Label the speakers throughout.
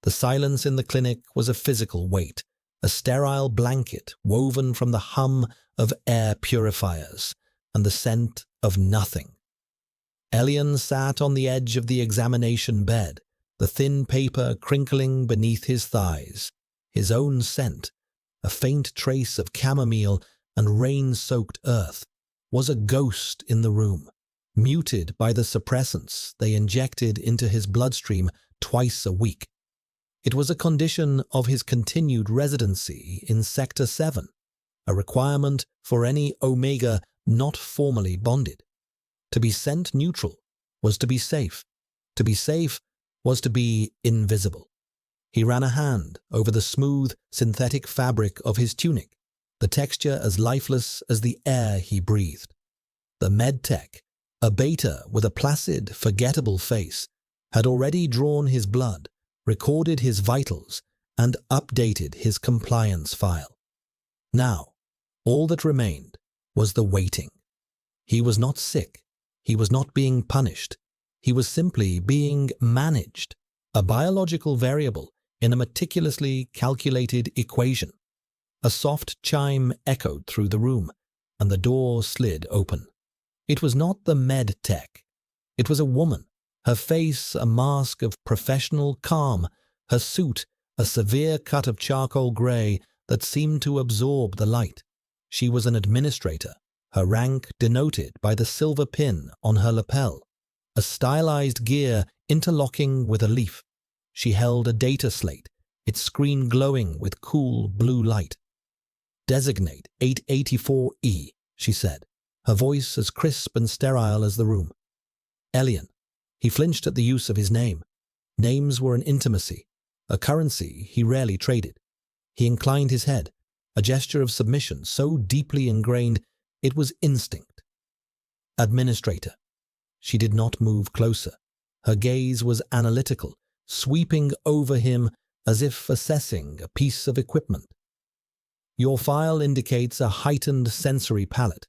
Speaker 1: The silence in the clinic was a physical weight, a sterile blanket woven from the hum of air purifiers and the scent of nothing. Elian sat on the edge of the examination bed, the thin paper crinkling beneath his thighs. His own scent, a faint trace of chamomile and rain-soaked earth, was a ghost in the room, muted by the suppressants they injected into his bloodstream twice a week. It was a condition of his continued residency in Sector 7, a requirement for any Omega not formally bonded. To be scent neutral was to be safe. To be safe was to be invisible. He ran a hand over the smooth, synthetic fabric of his tunic, the texture as lifeless as the air he breathed. The medtech, a beta with a placid, forgettable face, had already drawn his blood, recorded his vitals, and updated his compliance file. Now, all that remained was the waiting. He was not sick. He was not being punished. He was simply being managed, a biological variable in a meticulously calculated equation. A soft chime echoed through the room, and the door slid open. It was not the med tech. It was a woman, her face a mask of professional calm, her suit a severe cut of charcoal grey that seemed to absorb the light. She was an administrator, her rank denoted by the silver pin on her lapel, a stylized gear interlocking with a leaf. She held a data slate, its screen glowing with cool blue light. "Designate 884E, she said, her voice as crisp and sterile as the room. Elian. He flinched at the use of his name. Names were an intimacy, a currency he rarely traded. He inclined his head, a gesture of submission so deeply ingrained it was instinct. Administrator. She did not move closer. Her gaze was analytical, sweeping over him as if assessing a piece of equipment. Your file indicates a heightened sensory palate,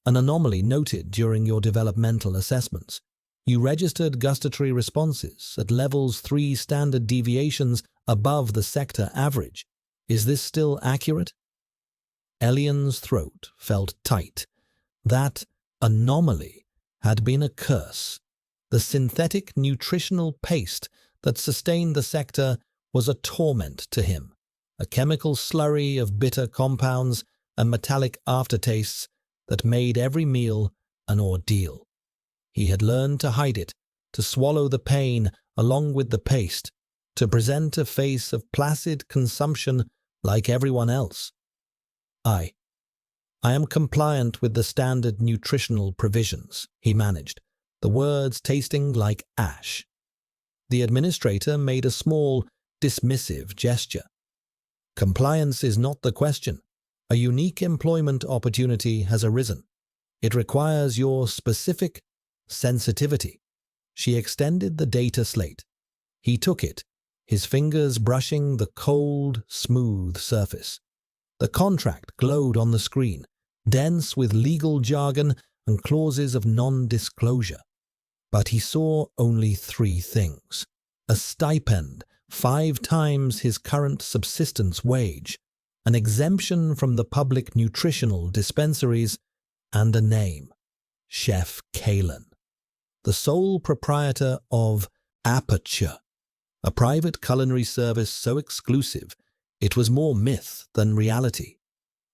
Speaker 1: an anomaly noted during your developmental assessments. You registered gustatory responses at levels 3 standard deviations above the sector average. Is this still accurate? Elian's throat felt tight. That anomaly had been a curse. The synthetic nutritional paste that sustained the sector was a torment to him, a chemical slurry of bitter compounds and metallic aftertastes that made every meal an ordeal. He had learned to hide it, to swallow the pain along with the paste, to present a face of placid consumption like everyone else. I am compliant with the standard nutritional provisions, he managed, the words tasting like ash. The administrator made a small, dismissive gesture. Compliance is not the question. A unique employment opportunity has arisen. It requires your specific sensitivity. She extended the data slate. He took it, his fingers brushing the cold, smooth surface. The contract glowed on the screen, dense with legal jargon and clauses of non-disclosure. But he saw only 3 things: a stipend 5 times his current subsistence wage, an exemption from the public nutritional dispensaries, and a name: Chef Kalen, the sole proprietor of Aperture, a private culinary service so exclusive it was more myth than reality.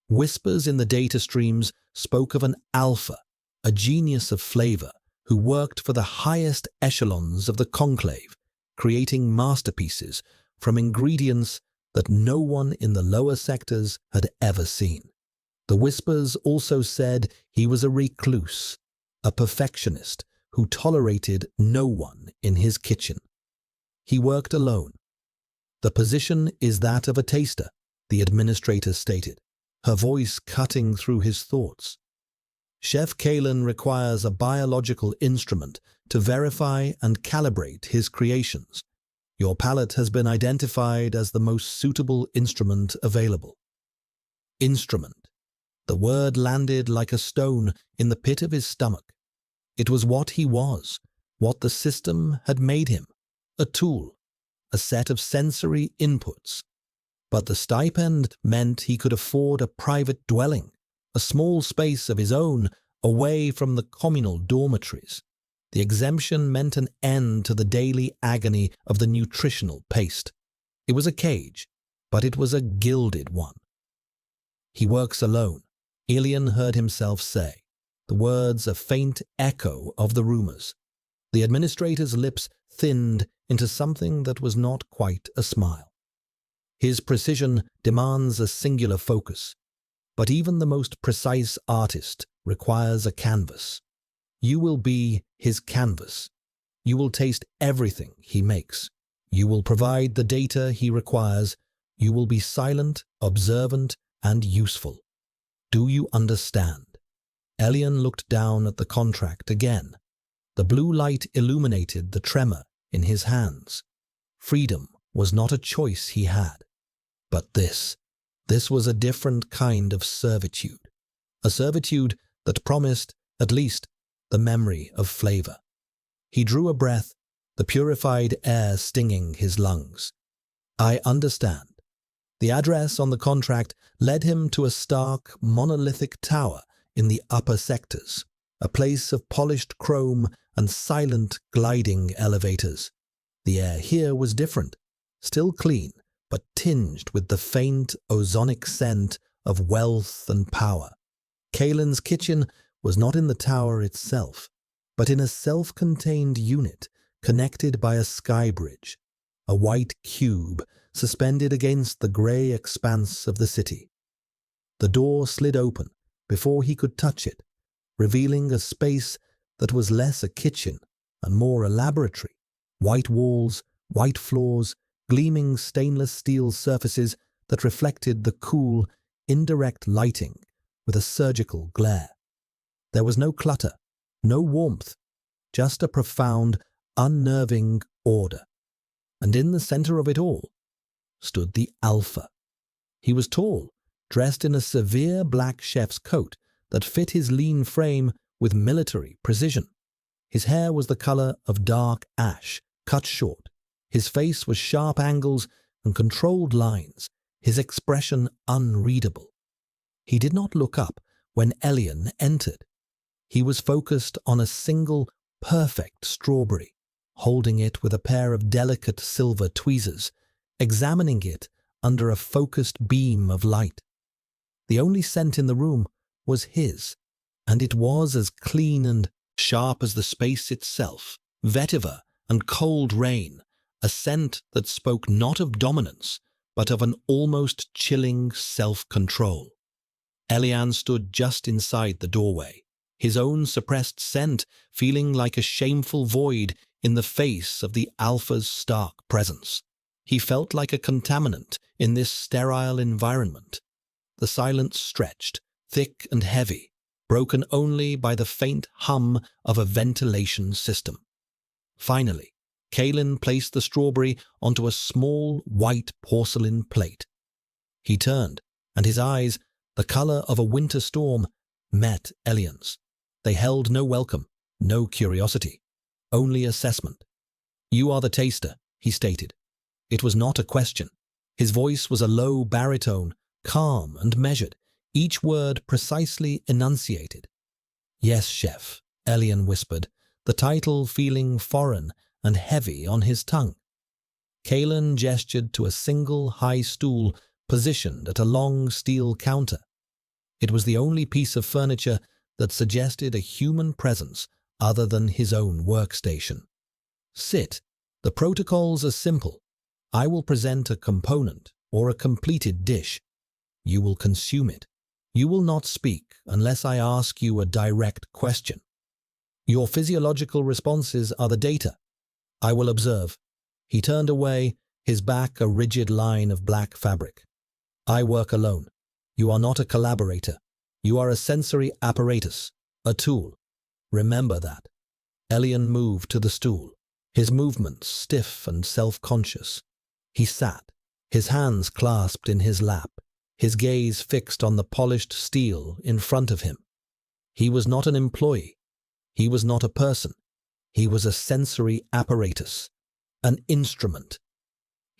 Speaker 1: Whispers in the data streams spoke of an alpha, a genius of flavor, who worked for the highest echelons of the conclave, creating masterpieces from ingredients that no one in the lower sectors had ever seen. The whispers also said he was a recluse, a perfectionist who tolerated no one in his kitchen. He worked alone. The position is that of a taster, the administrator stated, her voice cutting through his thoughts. Chef Kalen requires a biological instrument to verify and calibrate his creations. Your palate has been identified as the most suitable instrument available. Instrument. The word landed like a stone in the pit of his stomach. It was what he was, what the system had made him, a tool, a set of sensory inputs. But the stipend meant he could afford a private dwelling, a small space of his own away from the communal dormitories. The exemption meant an end to the daily agony of the nutritional paste. It was a cage, but it was a gilded one. "He works alone," Elian heard himself say, the words a faint echo of the rumors. The administrator's lips thinned into something that was not quite a smile. "His precision demands a singular focus, but even the most precise artist requires a canvas. You will be his canvas. You will taste everything he makes. You will provide the data he requires. You will be silent, observant, and useful. Do you understand?" Elian looked down at the contract again. The blue light illuminated the tremor in his hands. Freedom was not a choice he had. But this was a different kind of servitude. A servitude that promised, at least, the memory of flavor. He drew a breath, the purified air stinging his lungs. "I understand." The address on the contract led him to a stark, monolithic tower in the upper sectors, a place of polished chrome and silent gliding elevators. The air here was different, still clean, but tinged with the faint ozonic scent of wealth and power. Kalen's kitchen was not in the tower itself, but in a self-contained unit connected by a sky bridge, a white cube suspended against the grey expanse of the city. The door slid open before he could touch it, revealing a space that was less a kitchen and more a laboratory. White walls, white floors, gleaming stainless steel surfaces that reflected the cool, indirect lighting with a surgical glare. There was no clutter, no warmth, just a profound, unnerving order. And in the center of it all stood the Alpha. He was tall, dressed in a severe black chef's coat that fit his lean frame with military precision. His hair was the color of dark ash, cut short. His face was sharp angles and controlled lines, his expression unreadable. He did not look up when Elian entered. He was focused on a single, perfect strawberry, holding it with a pair of delicate silver tweezers, examining it under a focused beam of light. The only scent in the room was his, and it was as clean and sharp as the space itself, vetiver and cold rain, a scent that spoke not of dominance, but of an almost chilling self-control. Elian stood just inside the doorway, his own suppressed scent feeling like a shameful void in the face of the Alpha's stark presence. He felt like a contaminant in this sterile environment. The silence stretched, thick and heavy, broken only by the faint hum of a ventilation system. Finally, Kalen placed the strawberry onto a small white porcelain plate. He turned, and his eyes, the color of a winter storm, met Elian's. They held no welcome, no curiosity, only assessment. "You are the taster," he stated. It was not a question. His voice was a low baritone, calm and measured, each word precisely enunciated. "Yes, chef," Elian whispered, the title feeling foreign and heavy on his tongue. Kalen gestured to a single high stool positioned at a long steel counter. It was the only piece of furniture that suggested a human presence other than his own workstation. "Sit. The protocols are simple. I will present a component or a completed dish. You will consume it. You will not speak unless I ask you a direct question. Your physiological responses are the data. I will observe." He turned away, his back a rigid line of black fabric. "I work alone. You are not a collaborator. You are a sensory apparatus, a tool. Remember that." Elian moved to the stool, his movements stiff and self-conscious. He sat, his hands clasped in his lap, his gaze fixed on the polished steel in front of him. He was not an employee. He was not a person. He was a sensory apparatus, an instrument.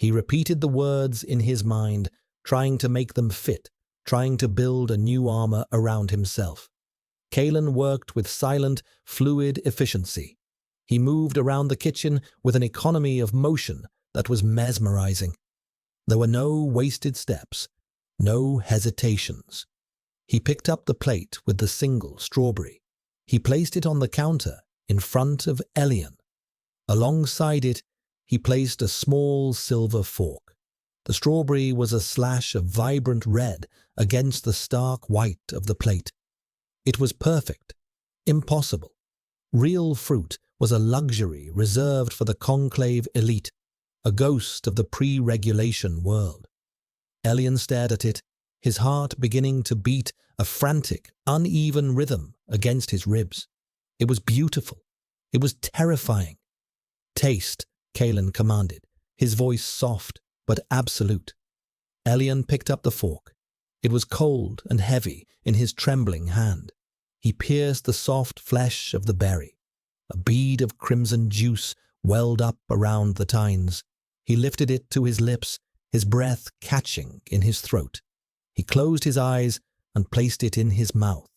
Speaker 1: He repeated the words in his mind, trying to make them fit, trying to build a new armor around himself. Kalen worked with silent, fluid efficiency. He moved around the kitchen with an economy of motion that was mesmerizing. There were no wasted steps, no hesitations. He picked up the plate with the single strawberry. He placed it on the counter in front of Elian. Alongside it, he placed a small silver fork. The strawberry was a slash of vibrant red against the stark white of the plate. It was perfect, impossible. Real fruit was a luxury reserved for the conclave elite, a ghost of the pre-regulation world. Elian stared at it, his heart beginning to beat a frantic, uneven rhythm against his ribs. It was beautiful. It was terrifying. "Taste," Kalen commanded, his voice soft but absolute. Elian picked up the fork. It was cold and heavy in his trembling hand. He pierced the soft flesh of the berry. A bead of crimson juice welled up around the tines. He lifted it to his lips, his breath catching in his throat. He closed his eyes and placed it in his mouth.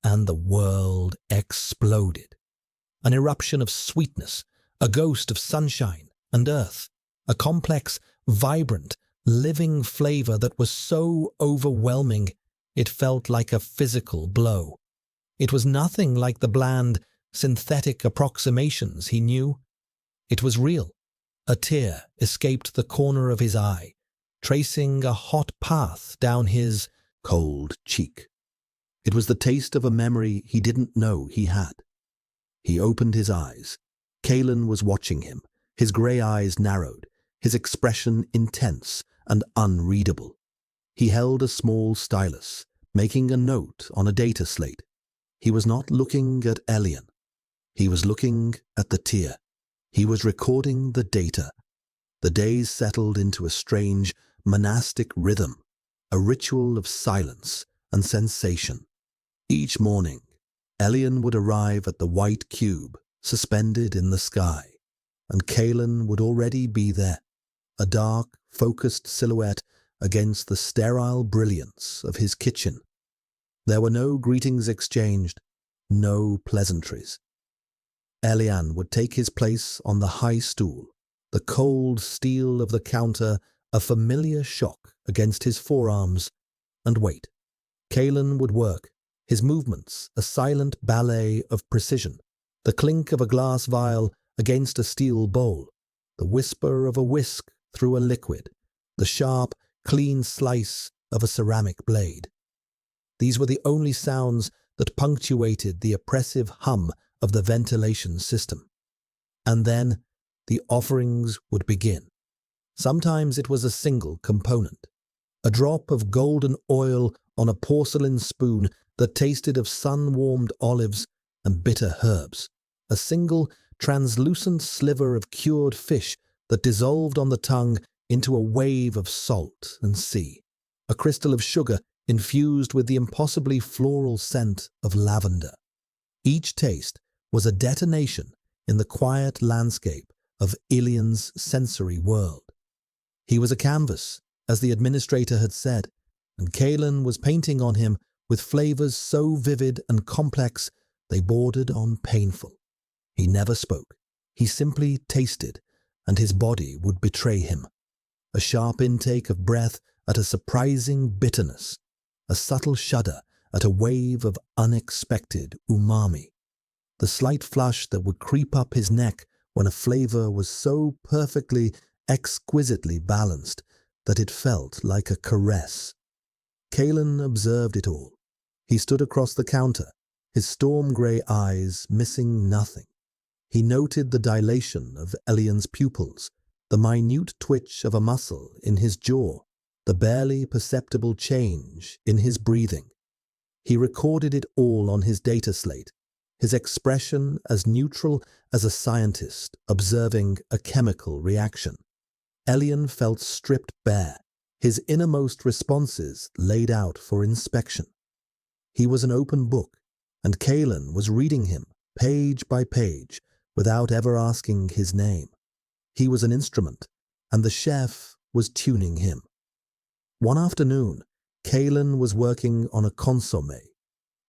Speaker 1: And the world exploded. An eruption of sweetness, a ghost of sunshine and earth, a complex, vibrant, living flavor that was so overwhelming it felt like a physical blow. It was nothing like the bland, synthetic approximations he knew. It was real. A tear escaped the corner of his eye, tracing a hot path down his cold cheek. It was the taste of a memory he didn't know he had. He opened his eyes. Kalen was watching him, his grey eyes narrowed, his expression intense and unreadable. He held a small stylus, making a note on a data slate. He was not looking at Elian. He was looking at the tear. He was recording the data. The days settled into a strange, monastic rhythm, a ritual of silence and sensation. Each morning, Elian would arrive at the white cube, suspended in the sky, and Kalen would already be there, a dark, focused silhouette against the sterile brilliance of his kitchen. There were no greetings exchanged, no pleasantries. Elian would take his place on the high stool, the cold steel of the counter a familiar shock against his forearms, and wait. Kalen would work, his movements a silent ballet of precision, the clink of a glass vial against a steel bowl, the whisper of a whisk through a liquid, the sharp, clean slice of a ceramic blade. These were the only sounds that punctuated the oppressive hum of the ventilation system. And then the offerings would begin. Sometimes it was a single component, a drop of golden oil on a porcelain spoon that tasted of sun-warmed olives and bitter herbs, a single translucent sliver of cured fish that dissolved on the tongue into a wave of salt and sea, a crystal of sugar infused with the impossibly floral scent of lavender. Each taste was a detonation in the quiet landscape of Elian's sensory world. He was a canvas, as the administrator had said, and Kalen was painting on him with flavors so vivid and complex they bordered on painful. He never spoke. He simply tasted, and his body would betray him. A sharp intake of breath at a surprising bitterness, a subtle shudder at a wave of unexpected umami, the slight flush that would creep up his neck when a flavor was so perfectly, exquisitely balanced that it felt like a caress. Kalen observed it all. He stood across the counter, his storm-grey eyes missing nothing. He noted the dilation of Elian's pupils, the minute twitch of a muscle in his jaw, the barely perceptible change in his breathing. He recorded it all on his data slate, his expression as neutral as a scientist observing a chemical reaction. Elian felt stripped bare, his innermost responses laid out for inspection. He was an open book, and Kalen was reading him, page by page, without ever asking his name. He was an instrument, and the chef was tuning him. One afternoon, Kalen was working on a consommé.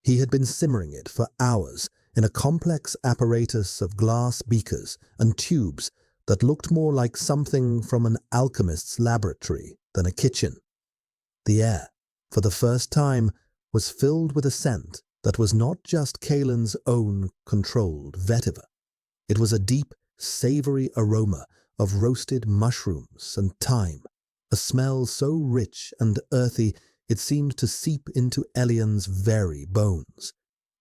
Speaker 1: He had been simmering it for hours in a complex apparatus of glass beakers and tubes that looked more like something from an alchemist's laboratory than a kitchen. The air, for the first time, was filled with a scent that was not just Kalen's own controlled vetiver. It was a deep, savory aroma of roasted mushrooms and thyme, a smell so rich and earthy it seemed to seep into Elian's very bones.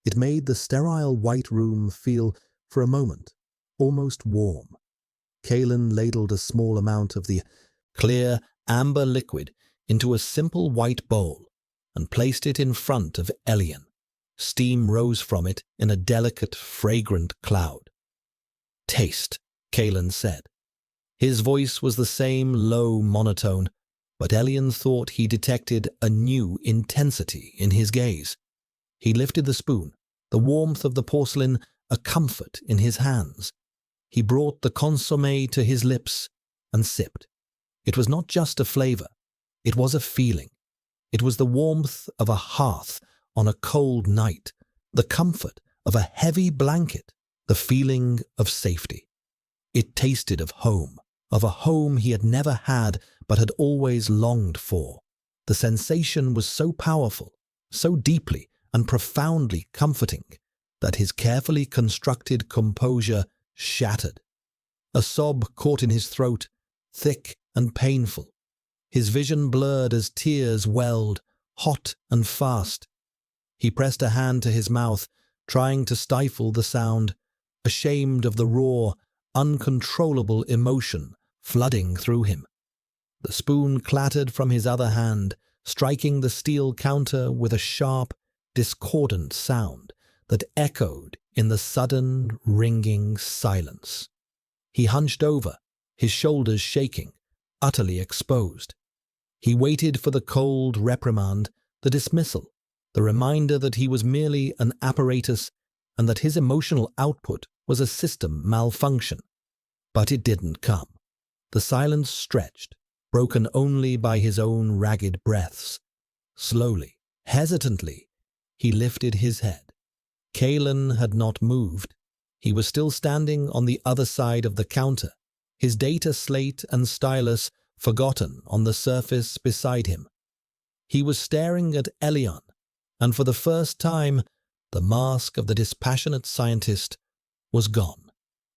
Speaker 1: It made the sterile white room feel, for a moment, almost warm. Kalen ladled a small amount of the clear, amber liquid into a simple white bowl and placed it in front of Elian. Steam rose from it in a delicate, fragrant cloud. "Taste," Kalen said. His voice was the same low monotone, but Elian thought he detected a new intensity in his gaze. He lifted the spoon, the warmth of the porcelain a comfort in his hands. He brought the consommé to his lips and sipped. It was not just a flavor, it was a feeling. It was the warmth of a hearth on a cold night, the comfort of a heavy blanket, the feeling of safety. It tasted of a home he had never had but had always longed for. The sensation was so powerful, so deeply and profoundly comforting, that his carefully constructed composure shattered. A sob caught in his throat, thick and painful. His vision blurred as tears welled, hot and fast. He pressed a hand to his mouth, trying to stifle the sound, ashamed of the raw, uncontrollable emotion flooding through him. The spoon clattered from his other hand, striking the steel counter with a sharp, discordant sound that echoed in the sudden, ringing silence. He hunched over, his shoulders shaking, utterly exposed. He waited for the cold reprimand, the dismissal, the reminder that he was merely an apparatus and that his emotional output was a system malfunction. But it didn't come. The silence stretched, broken only by his own ragged breaths. Slowly, hesitantly, he lifted his head. Kalen had not moved. He was still standing on the other side of the counter, his data slate and stylus forgotten on the surface beside him. He was staring at Elian, and for the first time, the mask of the dispassionate scientist was gone.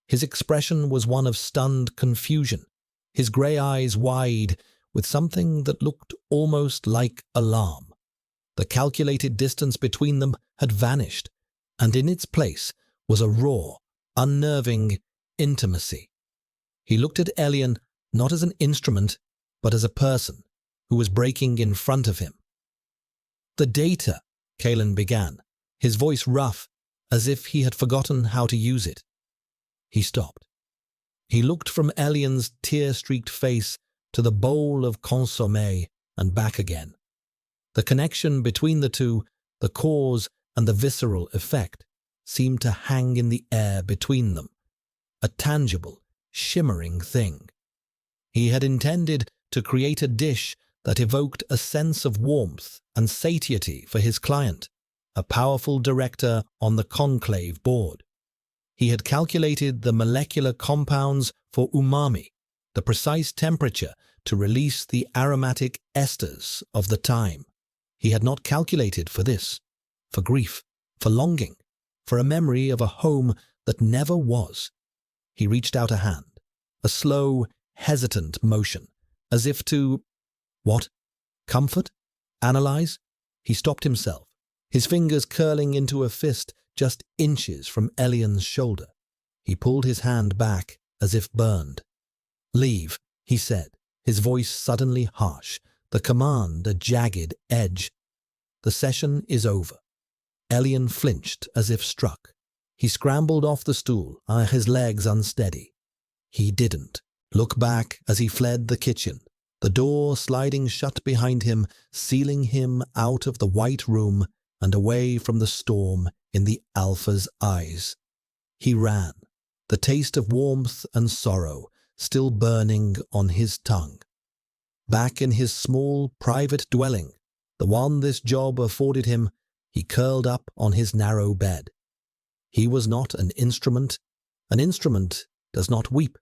Speaker 1: His expression was one of stunned confusion, his grey eyes wide with something that looked almost like alarm. The calculated distance between them had vanished, and in its place was a raw, unnerving intimacy. He looked at Elian not as an instrument, but as a person who was breaking in front of him. "The data," Kalen began, his voice rough, as if he had forgotten how to use it. He stopped. He looked from Elian's tear-streaked face to the bowl of consommé and back again. The connection between the two, the cause and the visceral effect, seemed to hang in the air between them, a tangible, shimmering thing. He had intended to create a dish that evoked a sense of warmth and satiety for his client, a powerful director on the conclave board. He had calculated the molecular compounds for umami, the precise temperature to release the aromatic esters of the thyme. He had not calculated for this, for grief, for longing, for a memory of a home that never was. He reached out a hand, a slow, hesitant motion, as if to... What? Comfort? Analyze? He stopped himself, his fingers curling into a fist just inches from Elian's shoulder. He pulled his hand back as if burned. "Leave," he said, his voice suddenly harsh, the command a jagged edge. "The session is over." Elian flinched as if struck. He scrambled off the stool, his legs unsteady. He didn't look back as he fled the kitchen, the door sliding shut behind him, sealing him out of the white room and away from the storm in the Alpha's eyes. He ran, the taste of warmth and sorrow still burning on his tongue. Back in his small, private dwelling, the one this job afforded him, he curled up on his narrow bed. He was not an instrument. An instrument does not weep.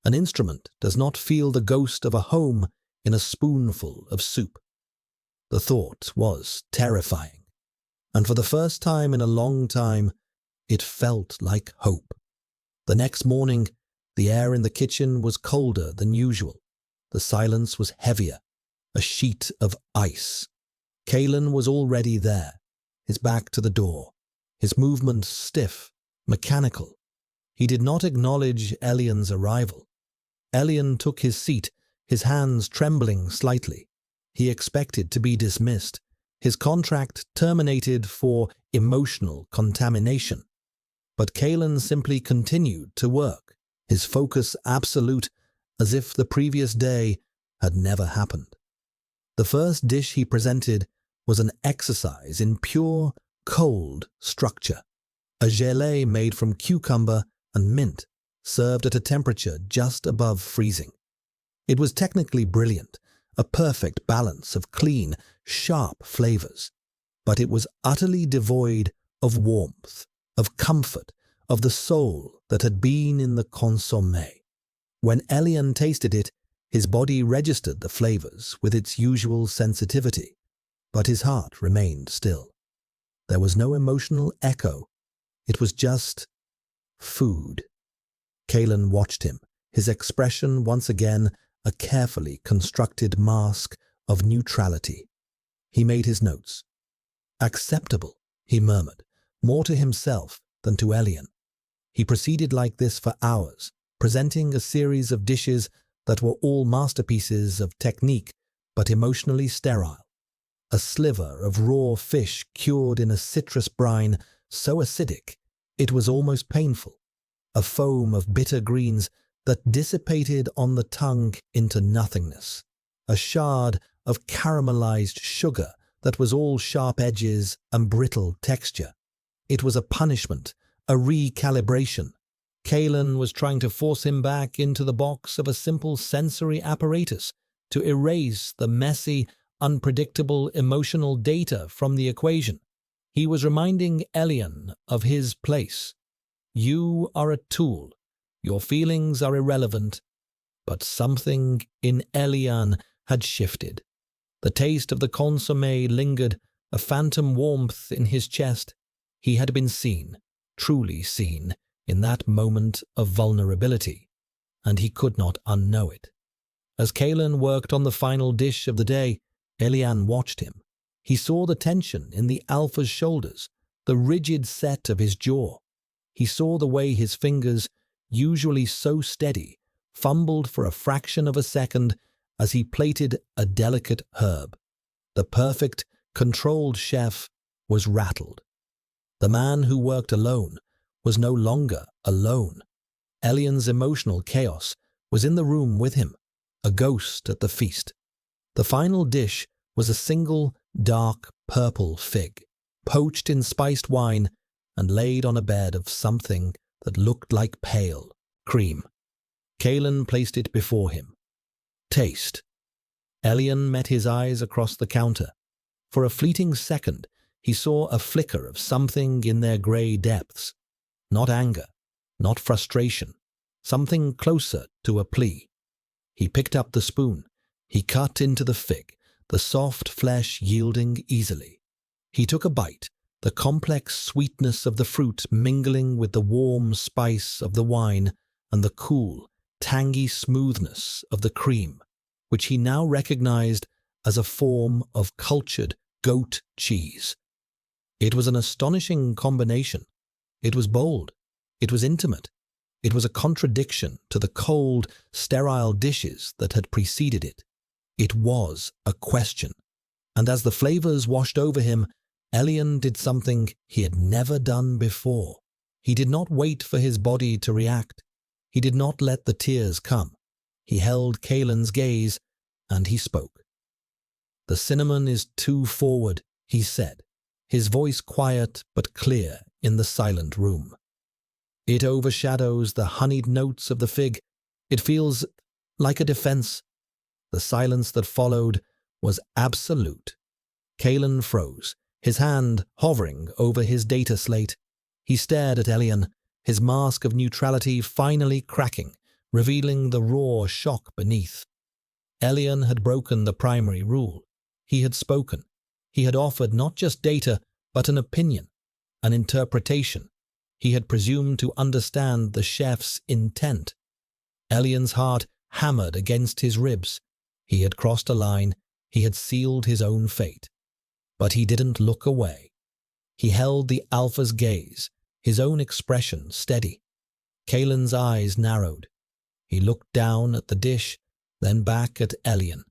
Speaker 1: An instrument does not feel the ghost of a home in a spoonful of soup. The thought was terrifying, and for the first time in a long time, it felt like hope. The next morning, the air in the kitchen was colder than usual. The silence was heavier, a sheet of ice. Kalen was already there, his back to the door, his movement stiff, mechanical. He did not acknowledge Elian's arrival. Elian took his seat, his hands trembling slightly. He expected to be dismissed, his contract terminated for emotional contamination. But Kalen simply continued to work, his focus absolute, as if the previous day had never happened. The first dish he presented was an exercise in pure, cold structure. A gelée made from cucumber and mint, served at a temperature just above freezing. It was technically brilliant, a perfect balance of clean, sharp flavors, but it was utterly devoid of warmth, of comfort, of the soul that had been in the consommé. When Elian tasted it, his body registered the flavors with its usual sensitivity, but his heart remained still. There was no emotional echo. It was just food. Kalen watched him, his expression once again a carefully constructed mask of neutrality. He made his notes. "Acceptable," he murmured, more to himself than to Elian. He proceeded like this for hours, presenting a series of dishes that were all masterpieces of technique but emotionally sterile. A sliver of raw fish cured in a citrus brine so acidic it was almost painful. A foam of bitter greens that dissipated on the tongue into nothingness. A shard of caramelized sugar that was all sharp edges and brittle texture. It was a punishment, a recalibration. Kalen was trying to force him back into the box of a simple sensory apparatus, to erase the messy, unpredictable emotional data from the equation. He was reminding Elian of his place. You are a tool. Your feelings are irrelevant. But something in Elian had shifted. The taste of the consommé lingered, a phantom warmth in his chest. He had been seen, truly seen, in that moment of vulnerability, and he could not unknow it. As Kalen worked on the final dish of the day, Elian watched him. He saw the tension in the alpha's shoulders, the rigid set of his jaw. He saw the way his fingers, usually so steady, fumbled for a fraction of a second as he plated a delicate herb. The perfect, controlled chef was rattled. The man who worked alone was no longer alone. Elian's emotional chaos was in the room with him, a ghost at the feast. The final dish was a single, dark purple fig, poached in spiced wine and laid on a bed of something that looked like pale cream. Kalen placed it before him. Taste. Elian met his eyes across the counter. For a fleeting second, he saw a flicker of something in their grey depths. Not anger, not frustration, something closer to a plea. He picked up the spoon. He cut into the fig, the soft flesh yielding easily. He took a bite, the complex sweetness of the fruit mingling with the warm spice of the wine and the cool, tangy smoothness of the cream, which he now recognized as a form of cultured goat cheese. It was an astonishing combination. It was bold. It was intimate. It was a contradiction to the cold, sterile dishes that had preceded it. It was a question. And as the flavors washed over him, Elian did something he had never done before. He did not wait for his body to react. He did not let the tears come. He held Kalen's gaze, and he spoke. "The cinnamon is too forward," he said, his voice quiet but clear in the silent room. "It overshadows the honeyed notes of the fig. It feels like a defense. The silence that followed was absolute. Kalen froze, his hand hovering over his data slate. He stared at Elian, his mask of neutrality finally cracking, revealing the raw shock beneath. Elian had broken the primary rule. He had spoken. He had offered not just data, but an opinion, an interpretation. He had presumed to understand the chef's intent. Elian's heart hammered against his ribs. He had crossed a line. He had sealed his own fate. But he didn't look away. He held the alpha's gaze, his own expression steady. Kalen's eyes narrowed. He looked down at the dish, then back at Elian.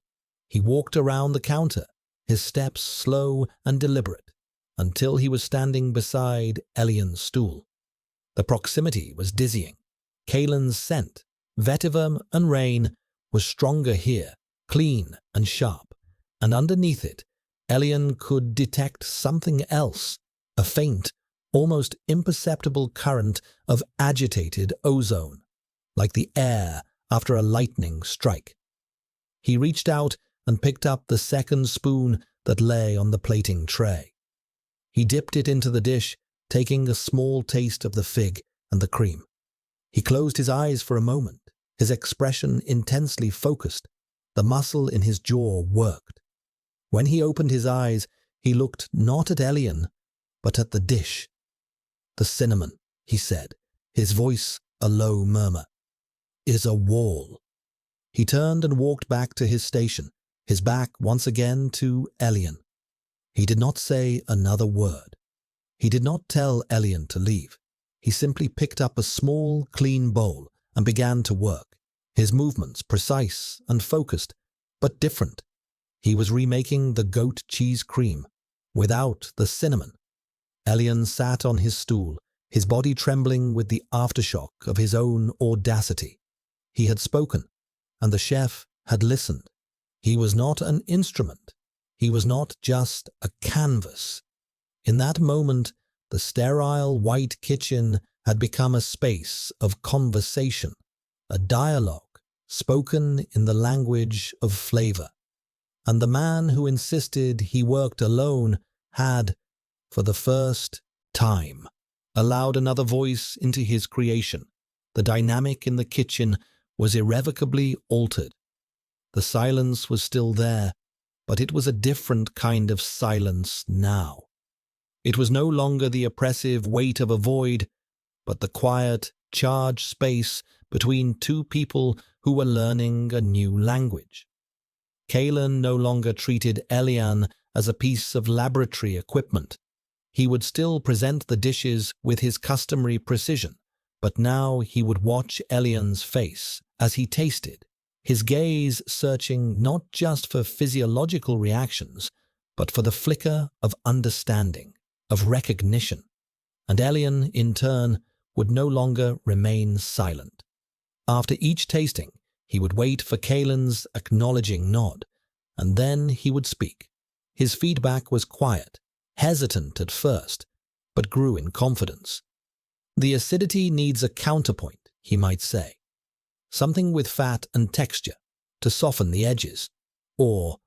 Speaker 1: He walked around the counter, his steps slow and deliberate, until he was standing beside Elian's stool. The proximity was dizzying. Kalen's scent, vetiver and rain, was stronger here, clean and sharp, and underneath it, Elian could detect something else, a faint, almost imperceptible current of agitated ozone, like the air after a lightning strike. He reached out and picked up the second spoon that lay on the plating tray. He dipped it into the dish, taking a small taste of the fig and the cream. He closed his eyes for a moment, his expression intensely focused. The muscle in his jaw worked. When he opened his eyes, he looked not at Elian, but at the dish. "The cinnamon," he said, his voice a low murmur, "is a wall." He turned and walked back to his station, his back once again to Elian. He did not say another word. He did not tell Elian to leave. He simply picked up a small, clean bowl and began to work, his movements precise and focused, but different. He was remaking the goat cheese cream, without the cinnamon. Elian sat on his stool, his body trembling with the aftershock of his own audacity. He had spoken, and the chef had listened. He was not an instrument. He was not just a canvas. In that moment, the sterile white kitchen had become a space of conversation, a dialogue spoken in the language of flavor. And the man who insisted he worked alone had, for the first time, allowed another voice into his creation. The dynamic in the kitchen was irrevocably altered. The silence was still there, but it was a different kind of silence now. It was no longer the oppressive weight of a void, but the quiet, charged space between two people who were learning a new language. Kalen no longer treated Elian as a piece of laboratory equipment. He would still present the dishes with his customary precision, but now he would watch Elian's face as he tasted, his gaze searching not just for physiological reactions, but for the flicker of understanding, of recognition. And Elian, in turn, would no longer remain silent. After each tasting, he would wait for Kalen's acknowledging nod, and then he would speak. His feedback was quiet, hesitant at first, but grew in confidence. "The acidity needs a counterpoint," he might say. "Something with fat and texture, to soften the edges." Or,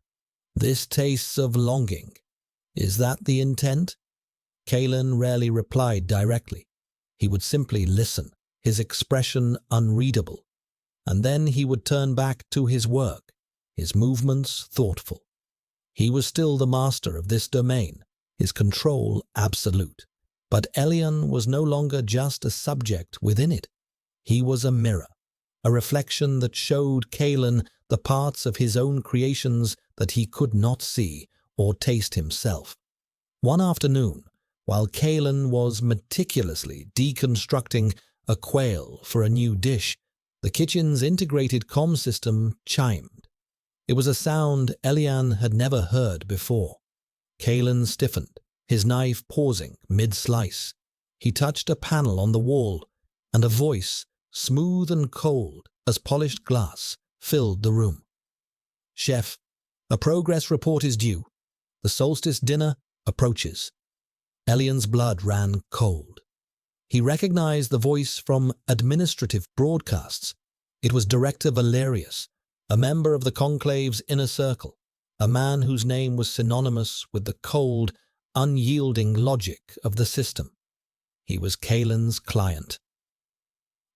Speaker 1: "This tastes of longing. Is that the intent?" Kalen rarely replied directly. He would simply listen, his expression unreadable. And then he would turn back to his work, his movements thoughtful. He was still the master of this domain, his control absolute. But Elian was no longer just a subject within it. He was a mirror, a reflection that showed Kalen the parts of his own creations that he could not see or taste himself. One afternoon, while Kalen was meticulously deconstructing a quail for a new dish, the kitchen's integrated comm system chimed. It was a sound Elian had never heard before. Kalen stiffened, his knife pausing mid-slice. He touched a panel on the wall, and a voice, smooth and cold as polished glass, filled the room. "Chef, a progress report is due. The solstice dinner approaches." Elian's blood ran cold. He recognized the voice from administrative broadcasts. It was Director Valerius, a member of the Conclave's inner circle, a man whose name was synonymous with the cold, unyielding logic of the system. He was Kalen's client.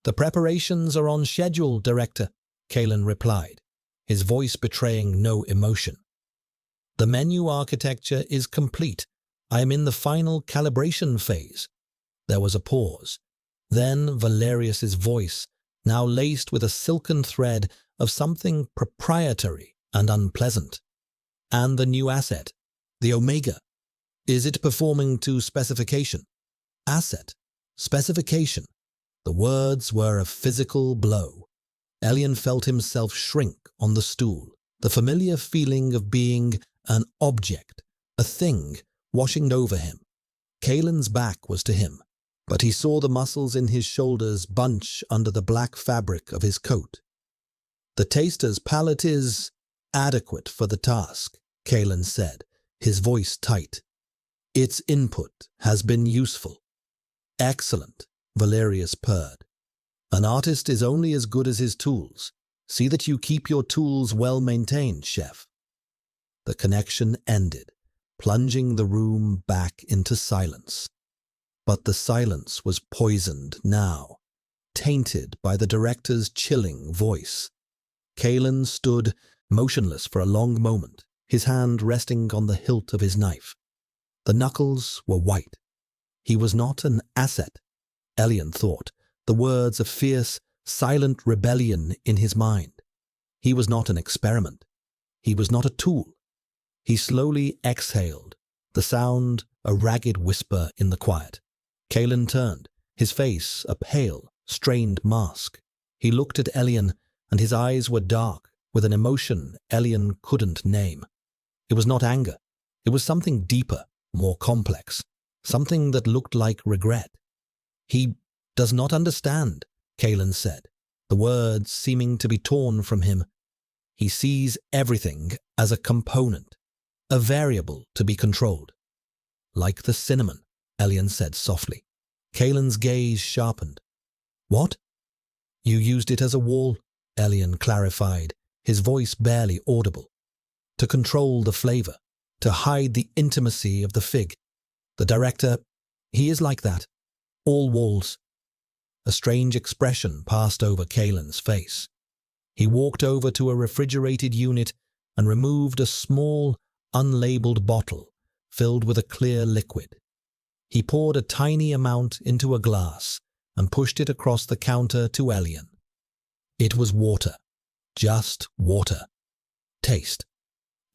Speaker 1: "The preparations are on schedule, Director," Kalen replied, his voice betraying no emotion. "The menu architecture is complete. I am in the final calibration phase." There was a pause. Then Valerius's voice, now laced with a silken thread of something proprietary and unpleasant. "And the new asset, the Omega, is it performing to specification?" Asset, specification. The words were a physical blow. Elian felt himself shrink on the stool, the familiar feeling of being an object, a thing, washing over him. Kalen's back was to him, but he saw the muscles in his shoulders bunch under the black fabric of his coat. "The taster's palate is adequate for the task," Kalen said, his voice tight. "Its input has been useful." "Excellent," Valerius purred. "An artist is only as good as his tools. See that you keep your tools well maintained, Chef." The connection ended, plunging the room back into silence. But the silence was poisoned now, tainted by the director's chilling voice. Kalen stood motionless for a long moment, his hand resting on the hilt of his knife. The knuckles were white. He was not an asset, Elian thought, the words of fierce, silent rebellion in his mind. He was not an experiment. He was not a tool. He slowly exhaled, the sound a ragged whisper in the quiet. Kalen turned, his face a pale, strained mask. He looked at Elian, and his eyes were dark, with an emotion Elian couldn't name. It was not anger. It was something deeper, more complex, something that looked like regret. "He does not understand," Kalen said, the words seeming to be torn from him. "He sees everything as a component, a variable to be controlled." "Like the cinnamon," Elian said softly. Kalen's gaze sharpened. "What?" "You used it as a wall," Elian clarified, his voice barely audible. "To control the flavor, to hide the intimacy of the fig. The director, he is like that. All walls." A strange expression passed over Kalen's face. He walked over to a refrigerated unit and removed a small, unlabeled bottle filled with a clear liquid. He poured a tiny amount into a glass and pushed it across the counter to Elian. It was water. Just water. "Taste."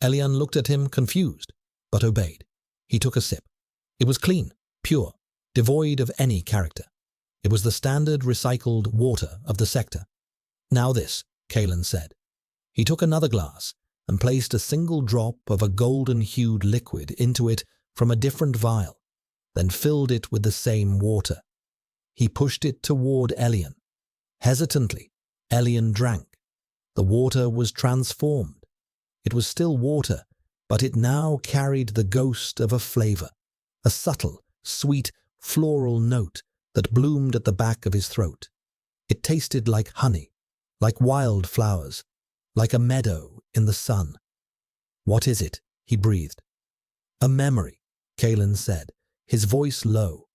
Speaker 1: Elian looked at him confused, but obeyed. He took a sip. It was clean, pure, devoid of any character. It was the standard recycled water of the sector. "Now this," Kalen said. He took another glass and placed a single drop of a golden-hued liquid into it from a different vial, then filled it with the same water. He pushed it toward Elian. Hesitantly, Elian drank. The water was transformed. It was still water, but it now carried the ghost of a flavor, a subtle, sweet, floral note that bloomed at the back of his throat. It tasted like honey, like wild flowers, like a meadow in the sun. "What is it?" he breathed. "A memory," Kalen said, his voice low.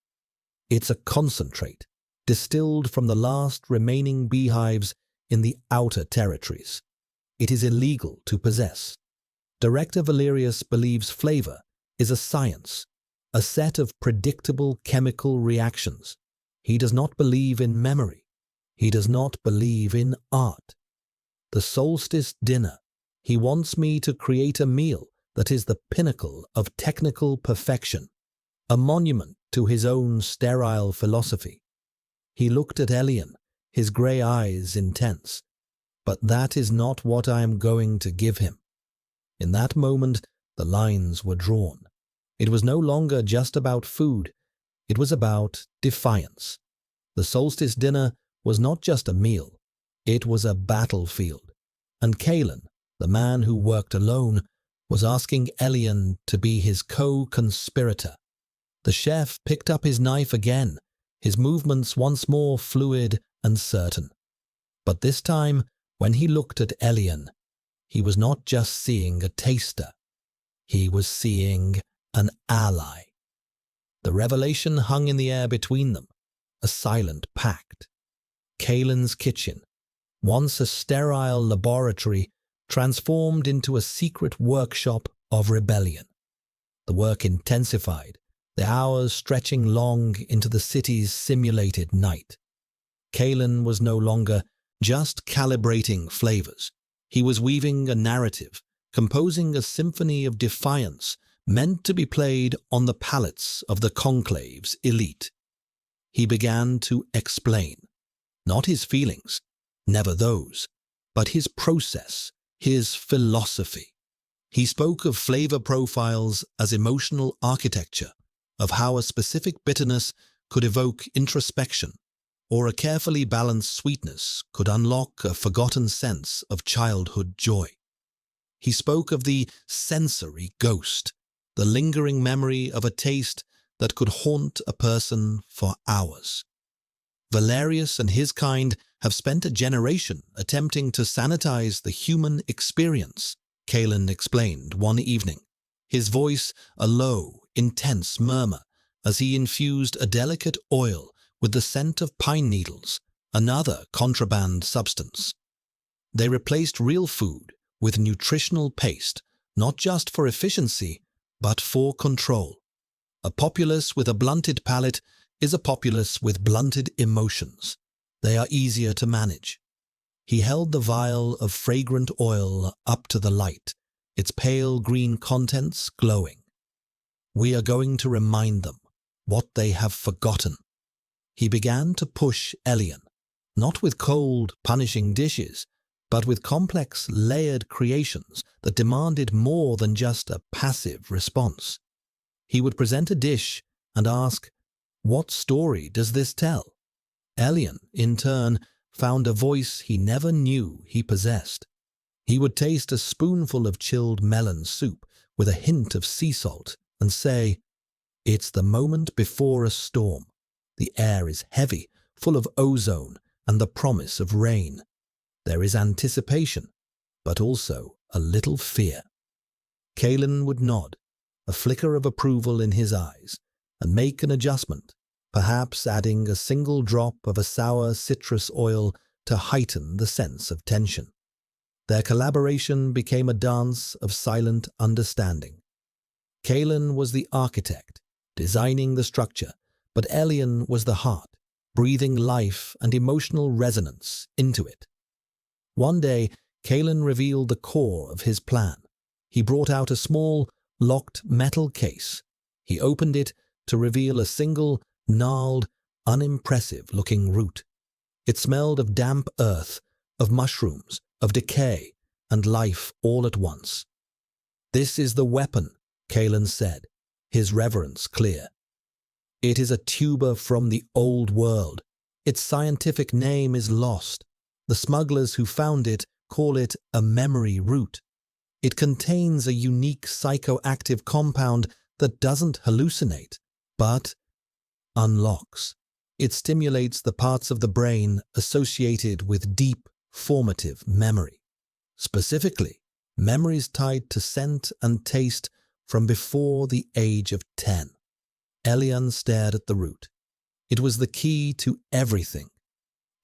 Speaker 1: "It's a concentrate, distilled from the last remaining beehives in the outer territories. It is illegal to possess. Director Valerius believes flavor is a science, a set of predictable chemical reactions. He does not believe in memory. He does not believe in art. The solstice dinner. He wants me to create a meal that is the pinnacle of technical perfection, a monument to his own sterile philosophy." He looked at Elian, his grey eyes intense. "But that is not what I am going to give him." In that moment, the lines were drawn. It was no longer just about food. It was about defiance. The solstice dinner was not just a meal. It was a battlefield. And Kalen, the man who worked alone, was asking Elian to be his co-conspirator. The chef picked up his knife again, his movements once more fluid and certain. But this time, when he looked at Elian, he was not just seeing a taster. He was seeing an ally. The revelation hung in the air between them, a silent pact. Kalen's kitchen, once a sterile laboratory, transformed into a secret workshop of rebellion. The work intensified, the hours stretching long into the city's simulated night. Kalen was no longer just calibrating flavors. He was weaving a narrative, composing a symphony of defiance meant to be played on the palates of the conclave's elite. He began to explain, not his feelings, never those, but his process, his philosophy. He spoke of flavor profiles as emotional architecture, of how a specific bitterness could evoke introspection, or a carefully balanced sweetness could unlock a forgotten sense of childhood joy. He spoke of the sensory ghost, the lingering memory of a taste that could haunt a person for hours. Valerius and his kind have spent a generation attempting to sanitize the human experience, Kalen explained one evening, his voice a low, intense murmur as he infused a delicate oil with the scent of pine needles, another contraband substance. They replaced real food with nutritional paste, not just for efficiency, but for control. A populace with a blunted palate is a populace with blunted emotions. They are easier to manage. He held the vial of fragrant oil up to the light, its pale green contents glowing. We are going to remind them what they have forgotten. He began to push Elian, not with cold, punishing dishes, but with complex, layered creations that demanded more than just a passive response. He would present a dish and ask, "What story does this tell?" Elian, in turn, found a voice he never knew he possessed. He would taste a spoonful of chilled melon soup with a hint of sea salt and say, "It's the moment before a storm. The air is heavy, full of ozone and the promise of rain. There is anticipation, but also a little fear." Kalen would nod, a flicker of approval in his eyes, and make an adjustment, perhaps adding a single drop of a sour citrus oil to heighten the sense of tension. Their collaboration became a dance of silent understanding. Kalen was the architect, designing the structure, but Elian was the heart, breathing life and emotional resonance into it. One day, Kalen revealed the core of his plan. He brought out a small, locked metal case. He opened it to reveal a single, gnarled, unimpressive-looking root. It smelled of damp earth, of mushrooms, of decay, and life all at once. "This is the weapon," Kalen said, his reverence clear. "It is a tuber from the old world. Its scientific name is lost. The smugglers who found it call it a memory root. It contains a unique psychoactive compound that doesn't hallucinate, but unlocks. It stimulates the parts of the brain associated with deep, formative memory. Specifically, memories tied to scent and taste from before the age of 10. Elian stared at the root. It was the key to everything.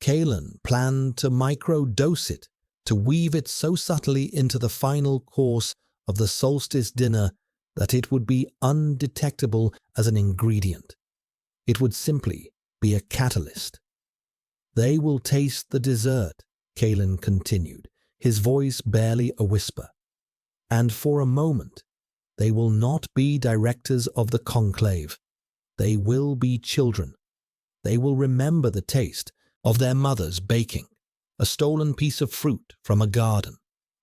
Speaker 1: Kalen planned to micro-dose it, to weave it so subtly into the final course of the solstice dinner that it would be undetectable as an ingredient. It would simply be a catalyst. "They will taste the dessert," Kalen continued, his voice barely a whisper. "And for a moment, they will not be directors of the conclave. They will be children. They will remember the taste of their mother's baking, a stolen piece of fruit from a garden,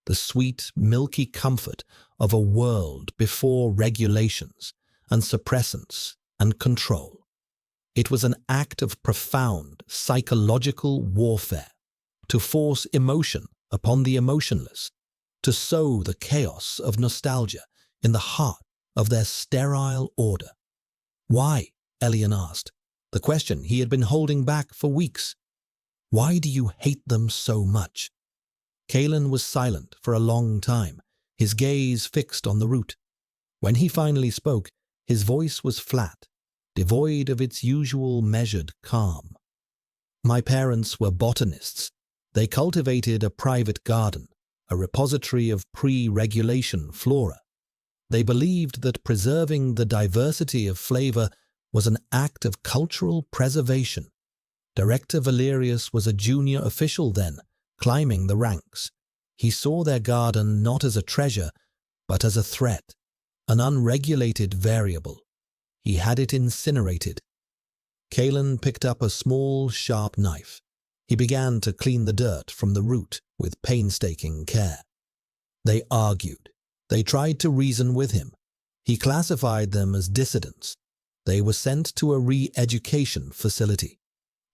Speaker 1: the sweet, milky comfort of a world before regulations and suppressants and control." It was an act of profound psychological warfare, to force emotion upon the emotionless, to sow the chaos of nostalgia in the heart of their sterile order. "Why?" Elian asked, the question he had been holding back for weeks. Why do you hate them so much?" Kalen was silent for a long time, his gaze fixed on the root. When he finally spoke, his voice was flat, devoid of its usual measured calm. "My parents were botanists. They cultivated a private garden, a repository of pre-regulation flora. They believed that preserving the diversity of flavor was an act of cultural preservation. Director Valerius was a junior official then, climbing the ranks. He saw their garden not as a treasure, but as a threat, an unregulated variable. He had it incinerated." Kalen picked up a small, sharp knife. He began to clean the dirt from the root with painstaking care. They argued. They tried to reason with him. He classified them as dissidents. They were sent to a re-education facility.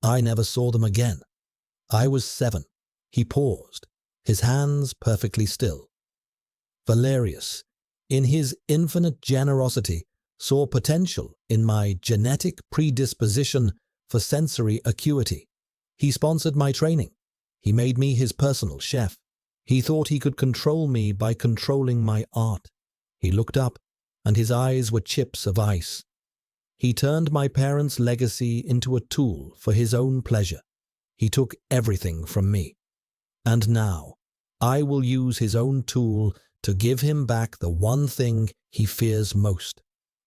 Speaker 1: I never saw them again. I was 7. He paused, his hands perfectly still. Valerius, in his infinite generosity, saw potential in my genetic predisposition for sensory acuity. He sponsored my training. He made me his personal chef. He thought he could control me by controlling my art. He looked up, and his eyes were chips of ice. He turned my parents' legacy into a tool for his own pleasure. He took everything from me. And now, I will use his own tool to give him back the one thing he fears most: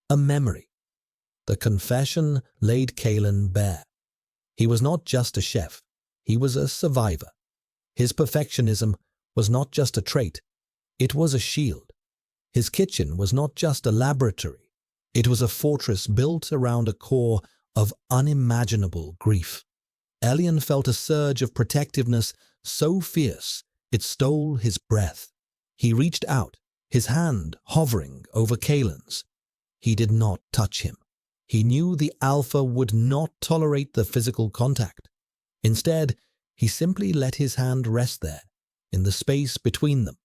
Speaker 1: a memory. The confession laid Kalen bare. He was not just a chef, he was a survivor. His perfectionism was not just a trait, it was a shield. His kitchen was not just a laboratory, it was a fortress built around a core of unimaginable grief. Elian felt a surge of protectiveness so fierce it stole his breath. He reached out, his hand hovering over Kalen's. He did not touch him. He knew the alpha would not tolerate the physical contact. Instead, he simply let his hand rest there, in the space between them,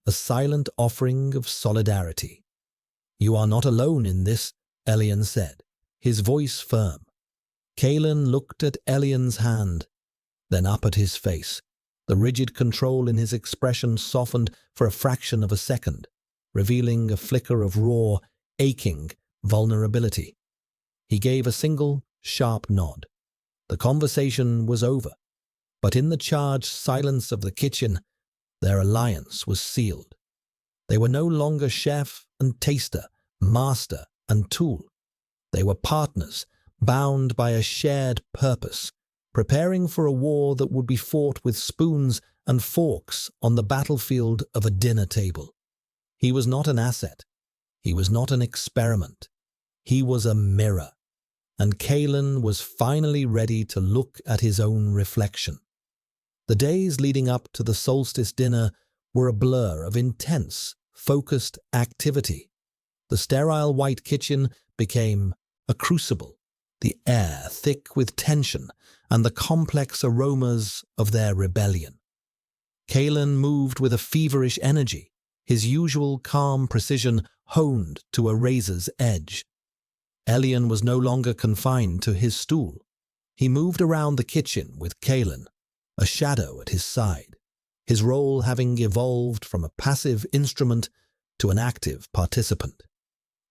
Speaker 1: a silent offering of solidarity. "You are not alone in this," Elian said, his voice firm. Kalen looked at Elian's hand, then up at his face. The rigid control in his expression softened for a fraction of a second, revealing a flicker of raw, aching vulnerability. He gave a single, sharp nod. The conversation was over, but in the charged silence of the kitchen, their alliance was sealed. They were no longer chef and taster, master and tool. They were partners, bound by a shared purpose, preparing for a war that would be fought with spoons and forks on the battlefield of a dinner table. He was not an asset. He was not an experiment. He was a mirror. And Kalen was finally ready to look at his own reflection. The days leading up to the solstice dinner were a blur of intense, focused activity. The sterile white kitchen became a crucible, the air thick with tension and the complex aromas of their rebellion. Kalen moved with a feverish energy, his usual calm precision honed to a razor's edge. Elian was no longer confined to his stool. He moved around the kitchen with Kalen, a shadow at his side, his role having evolved from a passive instrument to an active participant.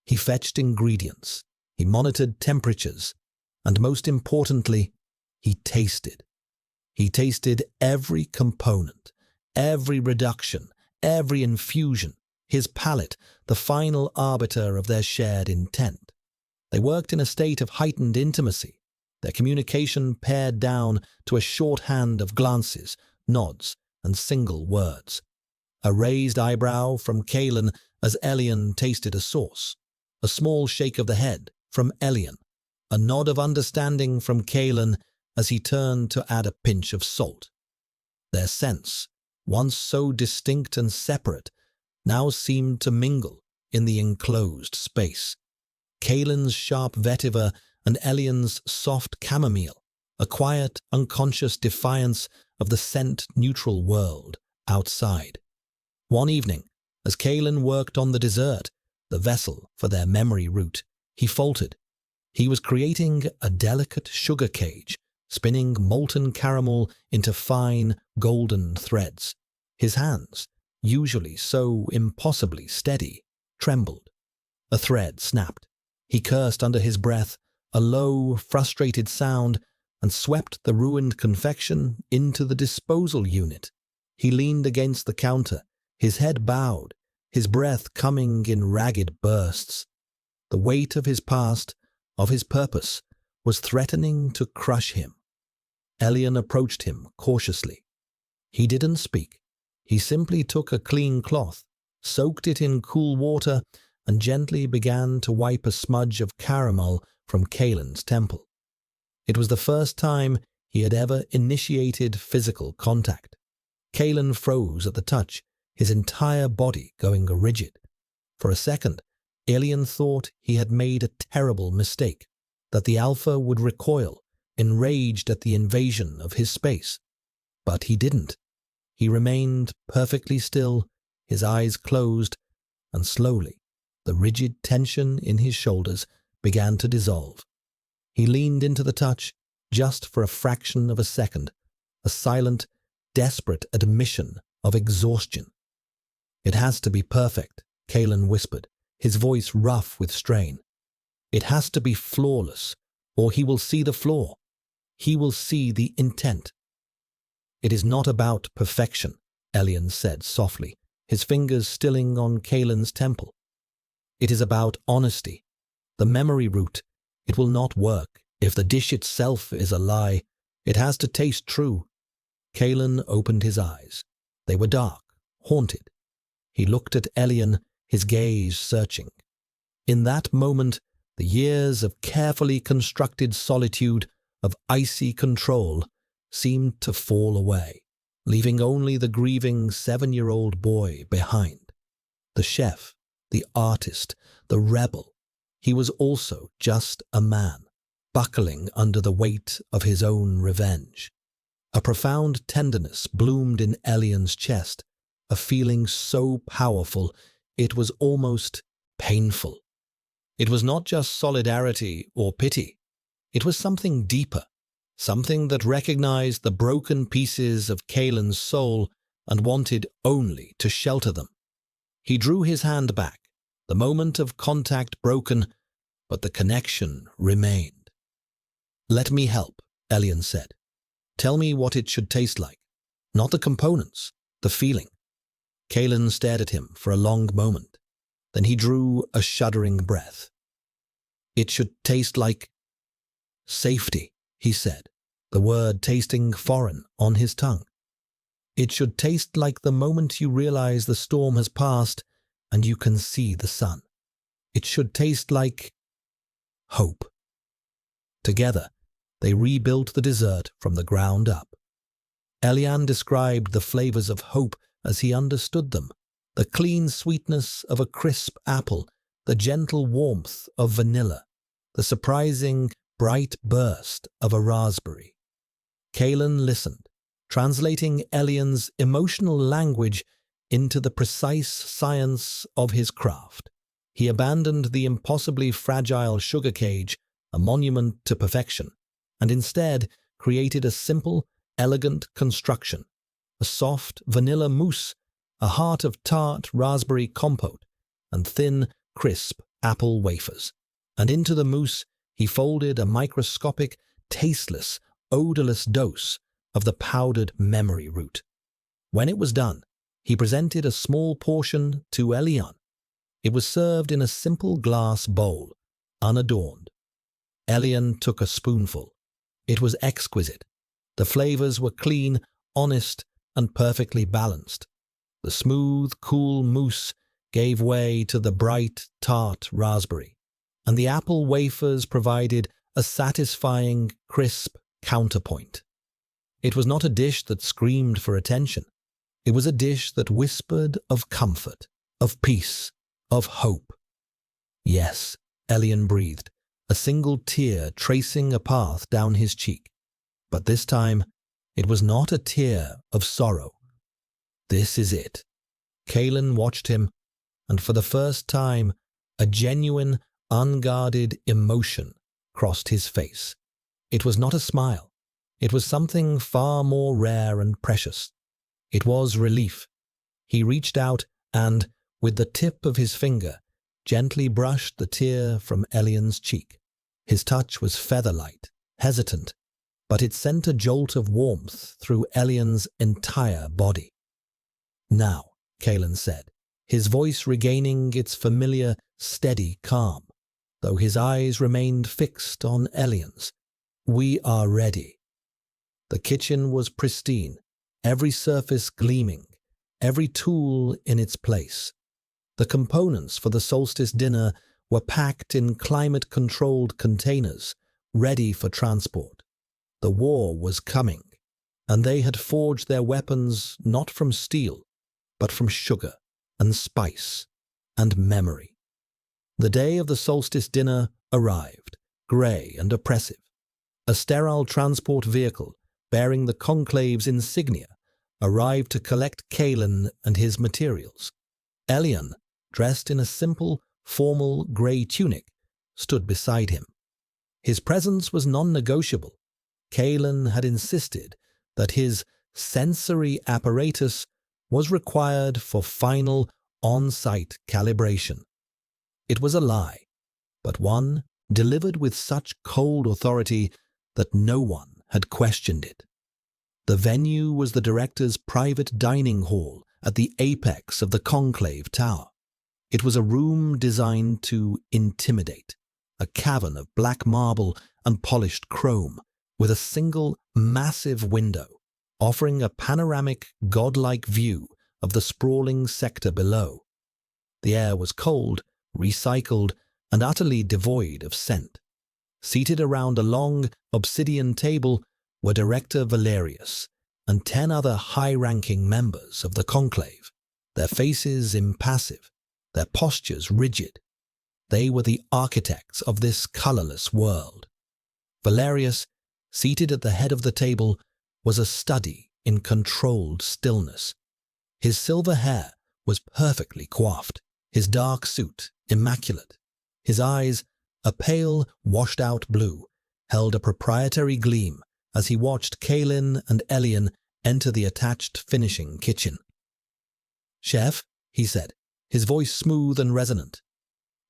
Speaker 1: He fetched ingredients, he monitored temperatures, and most importantly, he tasted. He tasted every component, every reduction, every infusion, his palate, the final arbiter of their shared intent. They worked in a state of heightened intimacy, their communication pared down to a shorthand of glances, nods, and single words. A raised eyebrow from Kalen as Elian tasted a sauce, a small shake of the head from Elian, a nod of understanding from Kalen as he turned to add a pinch of salt. Their scents, once so distinct and separate, now seemed to mingle in the enclosed space. Kalen's sharp vetiver and Elian's soft chamomile, a quiet, unconscious defiance of the scent-neutral world outside. One evening, as Kalen worked on the dessert, the vessel for their memory root, he faltered. He was creating a delicate sugar cage, spinning molten caramel into fine, golden threads. His hands, usually so impossibly steady, trembled. A thread snapped. He cursed under his breath, a low, frustrated sound, and swept the ruined confection into the disposal unit. He leaned against the counter, his head bowed, his breath coming in ragged bursts. The weight of his past, of his purpose, was threatening to crush him. Elian approached him cautiously. He didn't speak. He simply took a clean cloth, soaked it in cool water, and gently began to wipe a smudge of caramel from Kalen's temple. It was the first time he had ever initiated physical contact. Kalen froze at the touch, his entire body going rigid. For a second, Elian thought he had made a terrible mistake, that the Alpha would recoil, enraged at the invasion of his space. But he didn't. He remained perfectly still, his eyes closed, and slowly, the rigid tension in his shoulders began to dissolve. He leaned into the touch, just for a fraction of a second, a silent, desperate admission of exhaustion. "It has to be perfect," Kalen whispered, his voice rough with strain. "It has to be flawless, or he will see the flaw. He will see the intent." "It is not about perfection," Elian said softly, his fingers stilling on Kalen's temple. "It is about honesty. The memory root, it will not work if the dish itself is a lie. It has to taste true." Kalen opened his eyes. They were dark, haunted. He looked at Elian, his gaze searching. In that moment, the years of carefully constructed solitude, of icy control, seemed to fall away, leaving only the grieving 7-year-old boy behind. The chef, the artist, the rebel, he was also just a man, buckling under the weight of his own revenge. A profound tenderness bloomed in Elian's chest, a feeling so powerful it was almost painful. It was not just solidarity or pity. It was something deeper, something that recognized the broken pieces of Kalen's soul and wanted only to shelter them. He drew his hand back, the moment of contact broken, but the connection remained. "Let me help," Elian said. "Tell me what it should taste like. Not the components, the feeling." Kalen stared at him for a long moment. Then he drew a shuddering breath. "It should taste like safety," he said, the word tasting foreign on his tongue. "It should taste like the moment you realize the storm has passed and you can see the sun. It should taste like hope." Together, they rebuilt the dessert from the ground up. Elian described the flavors of hope as he understood them: the clean sweetness of a crisp apple, the gentle warmth of vanilla, the surprising bright burst of a raspberry. Kalen listened, translating Elian's emotional language into the precise science of his craft. He abandoned the impossibly fragile sugar cage, a monument to perfection, and instead created a simple, elegant construction: a soft vanilla mousse, a heart of tart raspberry compote, and thin, crisp apple wafers. And into the mousse he folded a microscopic, tasteless, odorless dose of the powdered memory root. When it was done, he presented a small portion to Elian. It was served in a simple glass bowl, unadorned. Elian took a spoonful. It was exquisite. The flavors were clean, honest, and perfectly balanced. The smooth, cool mousse gave way to the bright, tart raspberry, and the apple wafers provided a satisfying, crisp counterpoint. It was not a dish that screamed for attention. It was a dish that whispered of comfort, of peace, of hope. "Yes," Elian breathed, a single tear tracing a path down his cheek. But this time, it was not a tear of sorrow. "This is it." Kalen watched him, and for the first time, a genuine, unguarded emotion crossed his face. It was not a smile. It was something far more rare and precious. It was relief. He reached out and, with the tip of his finger, gently brushed the tear from Elian's cheek. His touch was feather-light, hesitant, but it sent a jolt of warmth through Elian's entire body. "Now," Kalen said, his voice regaining its familiar, steady calm, though his eyes remained fixed on Elian's. "We are ready." The kitchen was pristine, every surface gleaming, every tool in its place. The components for the solstice dinner were packed in climate-controlled containers, ready for transport. The war was coming, and they had forged their weapons not from steel, but from sugar and spice and memory. The day of the solstice dinner arrived, grey and oppressive. A sterile transport vehicle bearing the conclave's insignia arrived to collect Kalen and his materials. Elian, dressed in a simple, formal grey tunic, stood beside him. His presence was non-negotiable. Kalen had insisted that his sensory apparatus was required for final on-site calibration. It was a lie, but one delivered with such cold authority that no one had questioned it. The venue was the director's private dining hall at the apex of the conclave tower. It was a room designed to intimidate, a cavern of black marble and polished chrome, with a single massive window, offering a panoramic, godlike view of the sprawling sector below. The air was cold, recycled, and utterly devoid of scent. Seated around a long, obsidian table were Director Valerius and 10 other high-ranking members of the conclave, their faces impassive, their postures rigid. They were the architects of this colorless world. Valerius, seated at the head of the table, was a study in controlled stillness. His silver hair was perfectly coiffed, his dark suit immaculate. His eyes, a pale, washed-out blue, held a proprietary gleam as he watched Kalen and Elian enter the attached finishing kitchen. "Chef," he said, his voice smooth and resonant,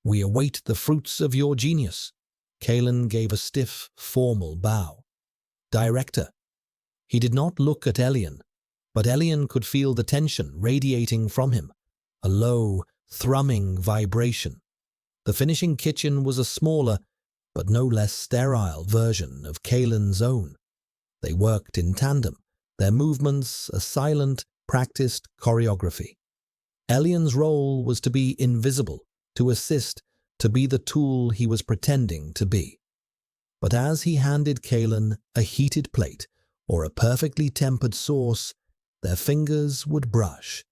Speaker 1: "we await the fruits of your genius." Kalen gave a stiff, formal bow. "Director." He did not look at Elian, but Elian could feel the tension radiating from him, a low, thrumming vibration. The finishing kitchen was a smaller, but no less sterile version of Kalen's own. They worked in tandem, their movements a silent, practiced choreography. Elian's role was to be invisible, to assist, to be the tool he was pretending to be. But as he handed Kalen a heated plate or a perfectly tempered sauce, their fingers would brush,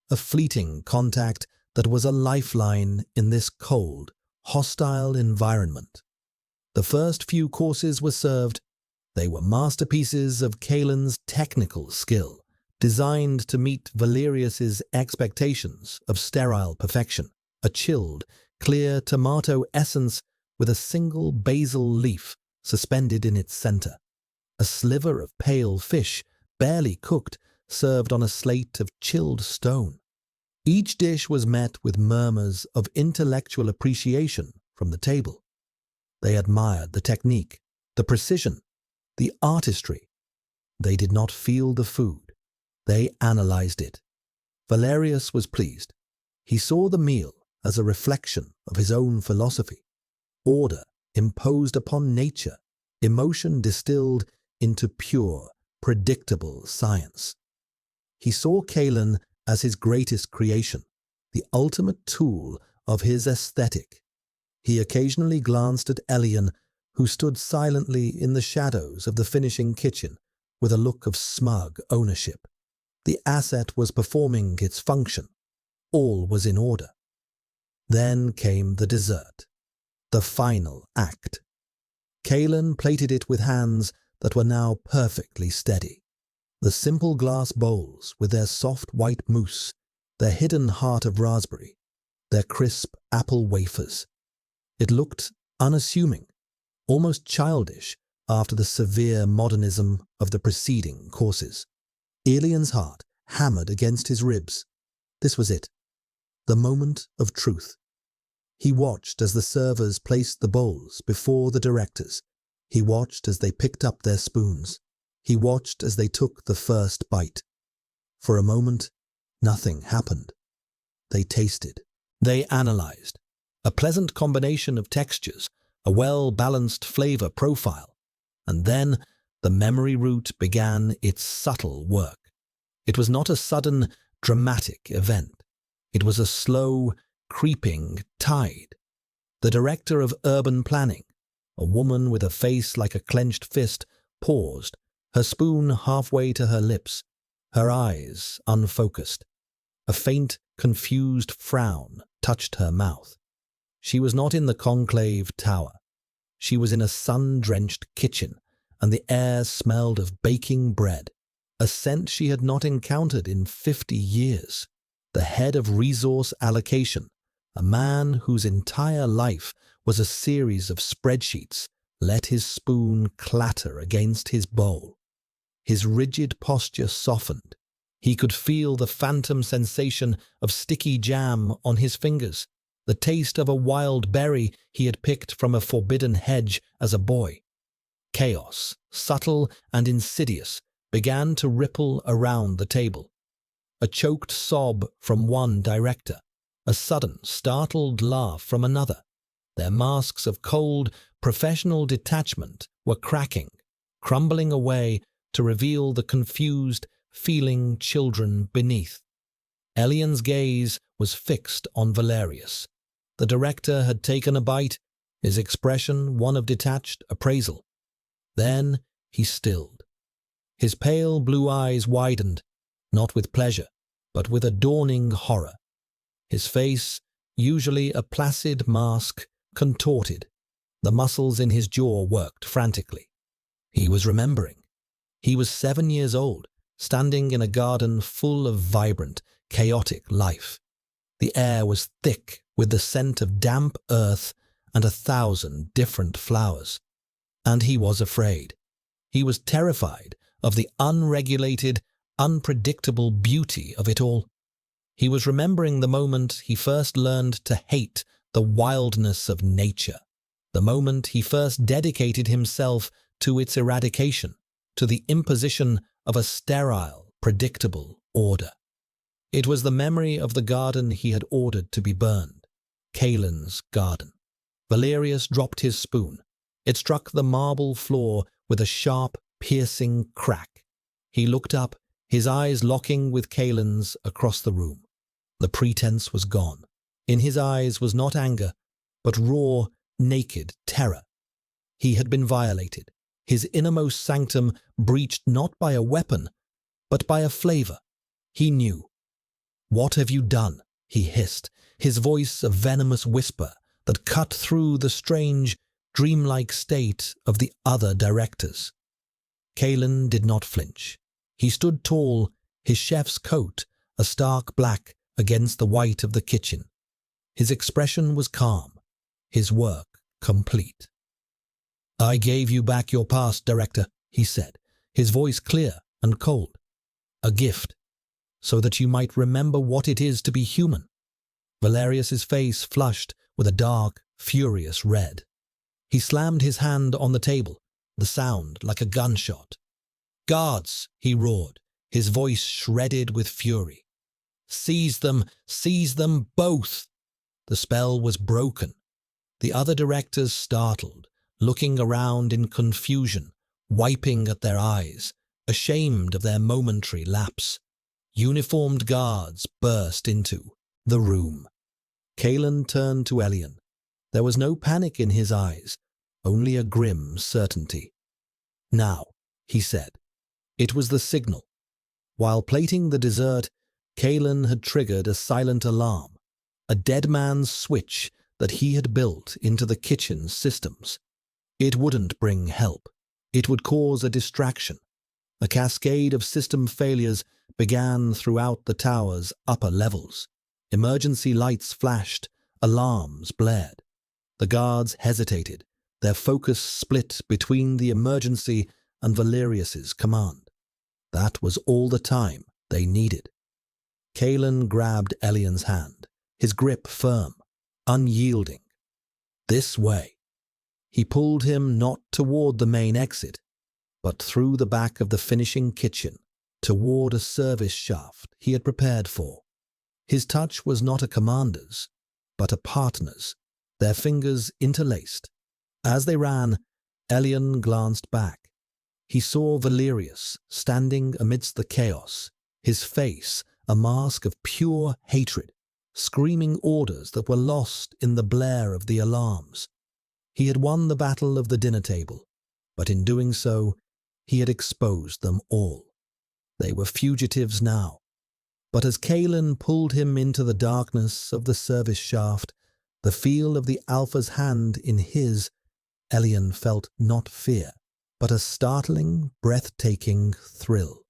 Speaker 1: a fleeting contact that was a lifeline in this cold, hostile environment. The first few courses were served. They were masterpieces of Kalen's technical skill, designed to meet Valerius's expectations of sterile perfection, a chilled, clear tomato essence with a single basil leaf suspended in its center, a sliver of pale fish, barely cooked, served on a slate of chilled stone. Each dish was met with murmurs of intellectual appreciation from the table. They admired the technique, the precision, the artistry. They did not feel the food. They analyzed it. Valerius was pleased. He saw the meal as a reflection of his own philosophy. Order imposed upon nature, emotion distilled into pure, predictable science. He saw Kalen as his greatest creation, the ultimate tool of his aesthetic. He occasionally glanced at Elian, who stood silently in the shadows of the finishing kitchen with a look of smug ownership. The asset was performing its function. All was in order. Then came the dessert, the final act. Kalen plated it with hands that were now perfectly steady. The simple glass bowls with their soft white mousse, their hidden heart of raspberry, their crisp apple wafers. It looked unassuming, almost childish, after the severe modernism of the preceding courses. Alien's heart hammered against his ribs. This was it, the moment of truth. He watched as the servers placed the bowls before the directors. He watched as they picked up their spoons. He watched as they took the first bite. For a moment, nothing happened. They tasted. They analyzed. A pleasant combination of textures, a well-balanced flavor profile. And then the memory root began its subtle work. It was not a sudden, dramatic event. It was a slow, creeping tide. The director of urban planning, a woman with a face like a clenched fist, paused, her spoon halfway to her lips, her eyes unfocused. A faint, confused frown touched her mouth. She was not in the conclave tower. She was in a sun-drenched kitchen, and the air smelled of baking bread, a scent she had not encountered in 50 years. The head of resource allocation, a man whose entire life was a series of spreadsheets, let his spoon clatter against his bowl. His rigid posture softened. He could feel the phantom sensation of sticky jam on his fingers, the taste of a wild berry he had picked from a forbidden hedge as a boy. Chaos, subtle and insidious, began to ripple around the table. A choked sob from one director, a sudden, startled laugh from another. Their masks of cold, professional detachment were cracking, crumbling away to reveal the confused, feeling children beneath. Elian's gaze was fixed on Valerius. The director had taken a bite, his expression one of detached appraisal. Then he stilled. His pale blue eyes widened, not with pleasure, but with a dawning horror. His face, usually a placid mask, contorted. The muscles in his jaw worked frantically. He was remembering. He was 7 years old, standing in a garden full of vibrant, chaotic life. The air was thick with the scent of damp earth and 1,000 different flowers. And he was afraid. He was terrified of the unregulated, unpredictable beauty of it all. He was remembering the moment he first learned to hate the wildness of nature, the moment he first dedicated himself to its eradication, to the imposition of a sterile, predictable order. It was the memory of the garden he had ordered to be burned, Kalen's garden. Valerius dropped his spoon. It struck the marble floor with a sharp, piercing crack. He looked up, his eyes locking with Kalen's across the room. The pretense was gone. In his eyes was not anger, but raw, naked terror. He had been violated, his innermost sanctum breached not by a weapon, but by a flavor. He knew. "What have you done?" he hissed, his voice a venomous whisper that cut through the strange, dreamlike state of the other directors. Kalen did not flinch. He stood tall, his chef's coat a stark black against the white of the kitchen. His expression was calm, his work complete. "I gave you back your past, Director," he said, his voice clear and cold. "A gift, so that you might remember what it is to be human." Valerius's face flushed with a dark, furious red. He slammed his hand on the table, the sound like a gunshot. "Guards!" he roared, his voice shredded with fury. Seize them both!" The spell was broken. The other directors startled, looking around in confusion, wiping at their eyes, ashamed of their momentary lapse. Uniformed guards burst into the room. Kalen turned to Elian. There was no panic in his eyes, only a grim certainty. "Now," he said. It was the signal. While plating the dessert, Kalen had triggered a silent alarm, a dead man's switch that he had built into the kitchen's systems. It wouldn't bring help. It would cause a distraction. A cascade of system failures began throughout the tower's upper levels. Emergency lights flashed, alarms blared. The guards hesitated, their focus split between the emergency and Valerius's command. That was all the time they needed. Kalen grabbed Elian's hand, his grip firm, unyielding. This way. He pulled him not toward the main exit, but through the back of the finishing kitchen, toward a service shaft he had prepared for. His touch was not a commander's, but a partner's, their fingers interlaced. As they ran, Elian glanced back. He saw Valerius standing amidst the chaos, his face a mask of pure hatred, screaming orders that were lost in the blare of the alarms. He had won the battle of the dinner table, but in doing so, he had exposed them all. They were fugitives now. But as Kalen pulled him into the darkness of the service shaft, the feel of the Alpha's hand in his, Elian felt not fear, but a startling, breathtaking thrill.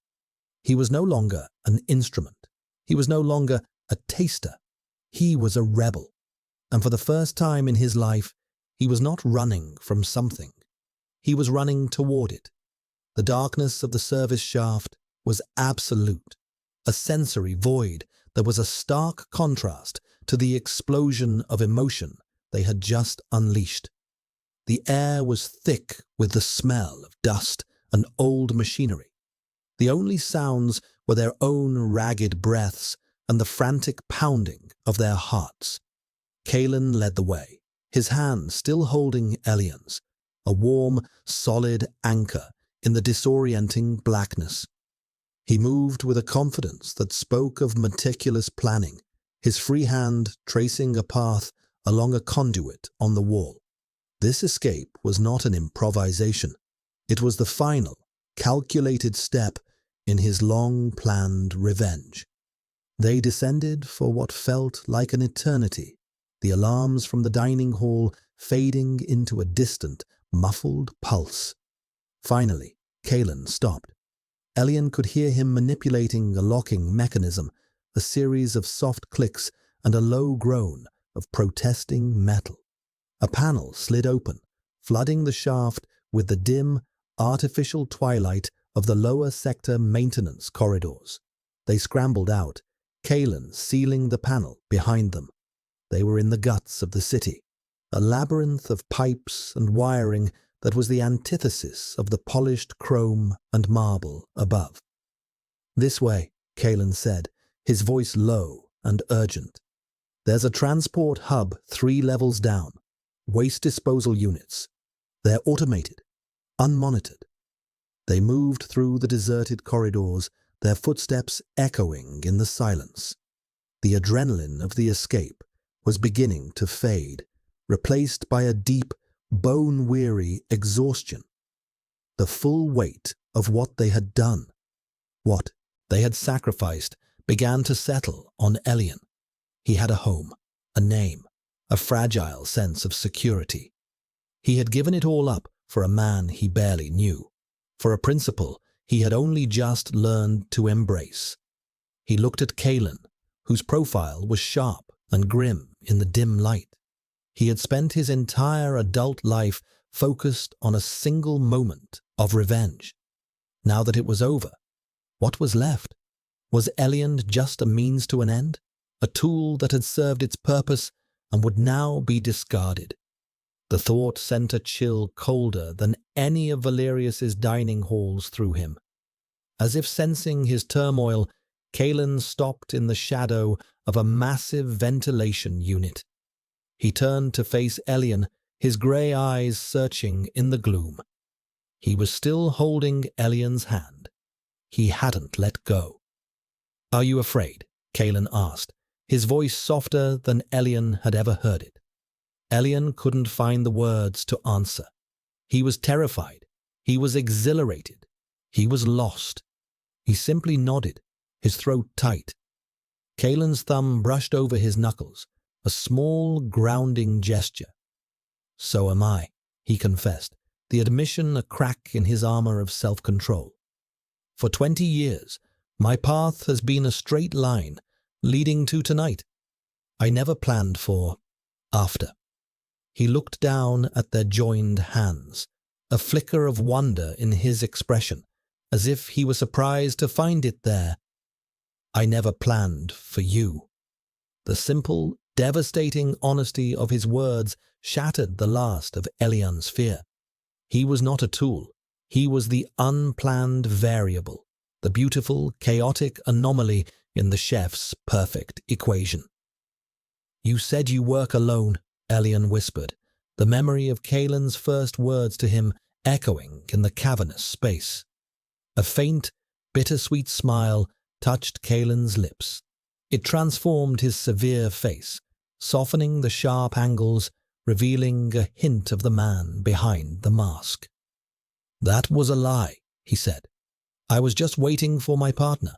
Speaker 1: He was no longer an instrument. He was no longer a taster. He was a rebel. And for the first time in his life, he was not running from something. He was running toward it. The darkness of the service shaft was absolute, a sensory void that was a stark contrast to the explosion of emotion they had just unleashed. The air was thick with the smell of dust and old machinery. The only sounds were their own ragged breaths and the frantic pounding of their hearts. Kalen led the way, his hand still holding Elian's, a warm, solid anchor in the disorienting blackness. He moved with a confidence that spoke of meticulous planning, his free hand tracing a path along a conduit on the wall. This escape was not an improvisation. It was the final, calculated step in his long-planned revenge. They descended for what felt like an eternity, the alarms from the dining hall fading into a distant, muffled pulse. Finally, Kalen stopped. Elian could hear him manipulating a locking mechanism, a series of soft clicks and a low groan of protesting metal. A panel slid open, flooding the shaft with the dim, artificial twilight of the lower sector maintenance corridors. They scrambled out, Kalen sealing the panel behind them. They were in the guts of the city, a labyrinth of pipes and wiring that was the antithesis of the polished chrome and marble above. "This way," Kalen said, his voice low and urgent. "There's a transport hub 3 levels down. Waste disposal units. They're automated, unmonitored." They moved through the deserted corridors, their footsteps echoing in the silence. The adrenaline of the escape was beginning to fade, replaced by a deep, bone-weary exhaustion. The full weight of what they had done, what they had sacrificed, began to settle on Elian. He had a home, a name, a fragile sense of security. He had given it all up for a man he barely knew, for a principle he had only just learned to embrace. He looked at Kalen, whose profile was sharp and grim in the dim light. He had spent his entire adult life focused on a single moment of revenge. Now that it was over, what was left? Was Elian just a means to an end, a tool that had served its purpose and would now be discarded? The thought sent a chill colder than any of Valerius's dining halls through him. As if sensing his turmoil, Kalen stopped in the shadow of a massive ventilation unit. He turned to face Elian, his grey eyes searching in the gloom. He was still holding Elian's hand. He hadn't let go. "Are you afraid?" Kalen asked, his voice softer than Elian had ever heard it. Elian couldn't find the words to answer. He was terrified. He was exhilarated. He was lost. He simply nodded, his throat tight. Kalen's thumb brushed over his knuckles, a small, grounding gesture. "So am I," he confessed, the admission a crack in his armor of self-control. "For 20 years, my path has been a straight line, leading to tonight. I never planned for after." He looked down at their joined hands, a flicker of wonder in his expression, as if he were surprised to find it there. "I never planned for you." The simple, devastating honesty of his words shattered the last of Elian's fear. He was not a tool. He was the unplanned variable, the beautiful, chaotic anomaly in the chef's perfect equation. "You said you work alone," Elian whispered, the memory of Kaelin's first words to him echoing in the cavernous space. A faint, bittersweet smile touched Kaelin's lips. It transformed his severe face, softening the sharp angles, revealing a hint of the man behind the mask. "That was a lie," he said. "I was just waiting for my partner."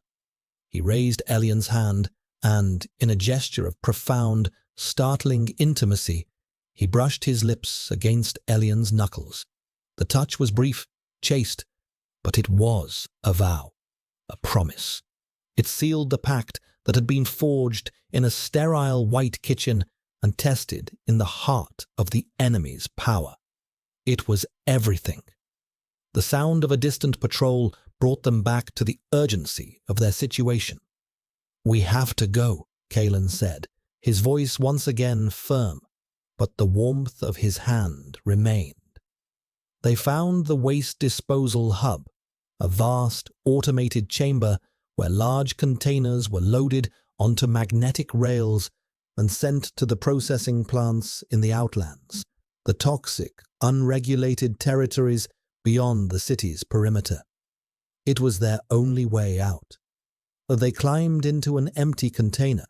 Speaker 1: He raised Elian's hand, and, in a gesture of profound, startling intimacy, he brushed his lips against Elian's knuckles. The touch was brief, chaste, but it was a vow, a promise. It sealed the pact that had been forged in a sterile white kitchen and tested in the heart of the enemy's power. It was everything. The sound of a distant patrol brought them back to the urgency of their situation. "We have to go," Kaelin said, his voice once again firm, but the warmth of his hand remained. They found the waste disposal hub, a vast automated chamber where large containers were loaded onto magnetic rails and sent to the processing plants in the outlands, the toxic, unregulated territories beyond the city's perimeter. It was their only way out. They climbed into an empty container,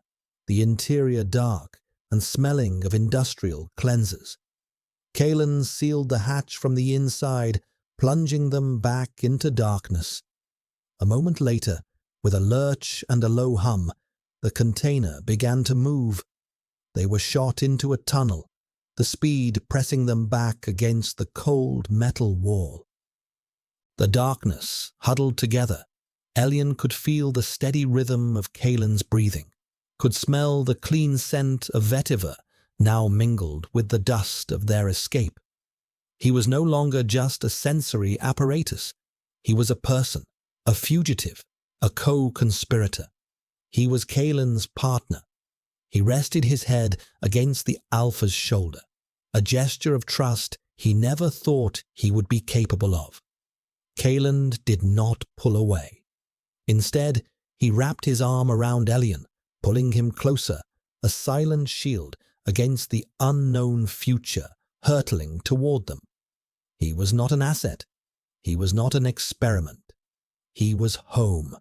Speaker 1: the interior dark and smelling of industrial cleansers. Kaelin sealed the hatch from the inside, plunging them back into darkness. A moment later, with a lurch and a low hum, the container began to move. They were shot into a tunnel, the speed pressing them back against the cold metal wall. The darkness huddled together. Elian could feel the steady rhythm of Kaelin's breathing, could smell the clean scent of vetiver now mingled with the dust of their escape. He was no longer just a sensory apparatus. He was a person, a fugitive, a co-conspirator. He was Kaelin's partner. He rested his head against the Alpha's shoulder, a gesture of trust he never thought he would be capable of. Kaelin did not pull away. Instead, he wrapped his arm around Elian, pulling him closer, a silent shield against the unknown future hurtling toward them. He was not an asset. He was not an experiment. He was home.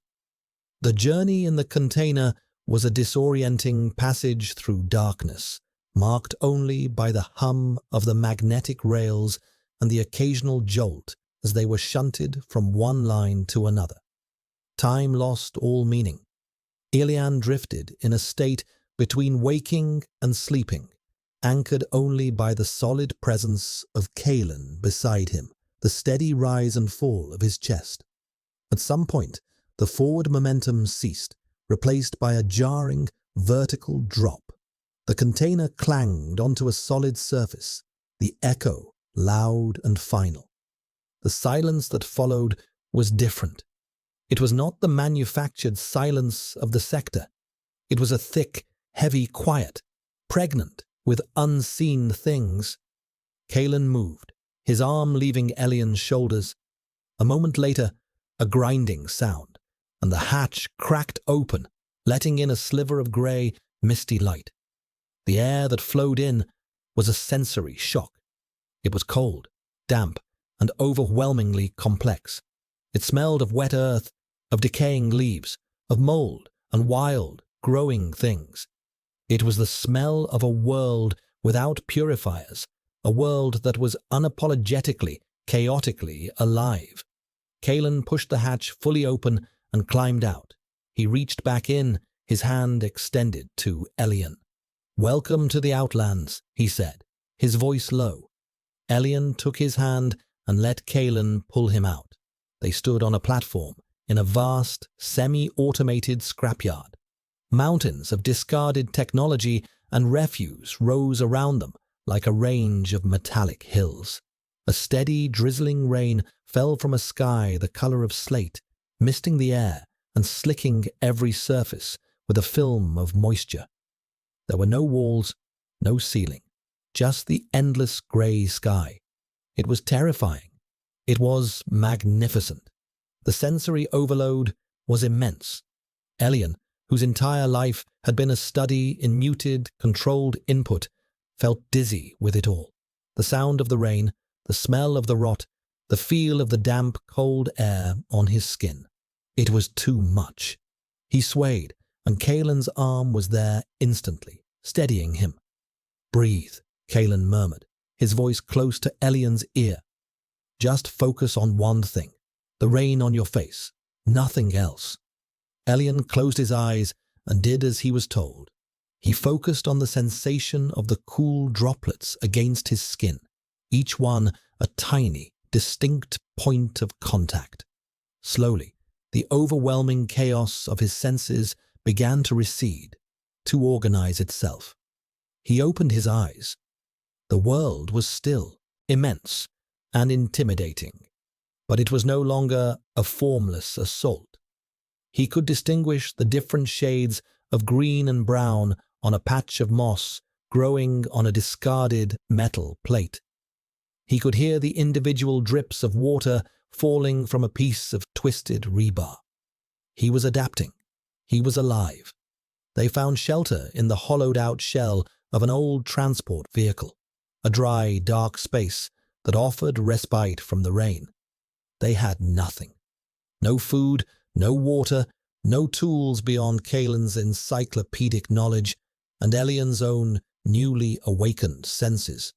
Speaker 1: The journey in the container was a disorienting passage through darkness, marked only by the hum of the magnetic rails and the occasional jolt as they were shunted from one line to another. Time lost all meaning. Elian drifted in a state between waking and sleeping, anchored only by the solid presence of Kaelin beside him, the steady rise and fall of his chest. At some point, the forward momentum ceased, replaced by a jarring, vertical drop. The container clanged onto a solid surface, the echo loud and final. The silence that followed was different. It was not the manufactured silence of the sector. It was a thick, heavy quiet, pregnant with unseen things. Kaelin moved, his arm leaving Elian's shoulders. A moment later, a grinding sound, and the hatch cracked open, letting in a sliver of grey, misty light. The air that flowed in was a sensory shock. It was cold, damp, and overwhelmingly complex. It smelled of wet earth, of decaying leaves, of mold and wild, growing things. It was the smell of a world without purifiers, a world that was unapologetically, chaotically alive. Kaelin pushed the hatch fully open and climbed out. He reached back in, his hand extended to Elian. "Welcome to the Outlands," he said, his voice low. Elian took his hand and let Kaelin pull him out. They stood on a platform in a vast, semi-automated scrapyard. Mountains of discarded technology and refuse rose around them, like a range of metallic hills. A steady, drizzling rain fell from a sky the color of slate, misting the air and slicking every surface with a film of moisture. There were no walls, no ceiling, just the endless grey sky. It was terrifying. It was magnificent. The sensory overload was immense. Elian, whose entire life had been a study in muted, controlled input, felt dizzy with it all. The sound of the rain, the smell of the rot, the feel of the damp, cold air on his skin. It was too much. He swayed, and Kaelin's arm was there instantly, steadying him. "Breathe," Kaelin murmured, his voice close to Elian's ear. "Just focus on one thing, the rain on your face, nothing else." Elian closed his eyes and did as he was told. He focused on the sensation of the cool droplets against his skin, each one a tiny, distinct point of contact. Slowly, the overwhelming chaos of his senses began to recede, to organize itself. He opened his eyes. The world was still, immense, and intimidating, but it was no longer a formless assault. He could distinguish the different shades of green and brown on a patch of moss growing on a discarded metal plate. He could hear the individual drips of water falling from a piece of twisted rebar. He was adapting. He was alive. They found shelter in the hollowed-out shell of an old transport vehicle, a dry, dark space that offered respite from the rain. They had nothing. No food, no water, no tools beyond Kaelin's encyclopedic knowledge and Elian's own newly awakened senses.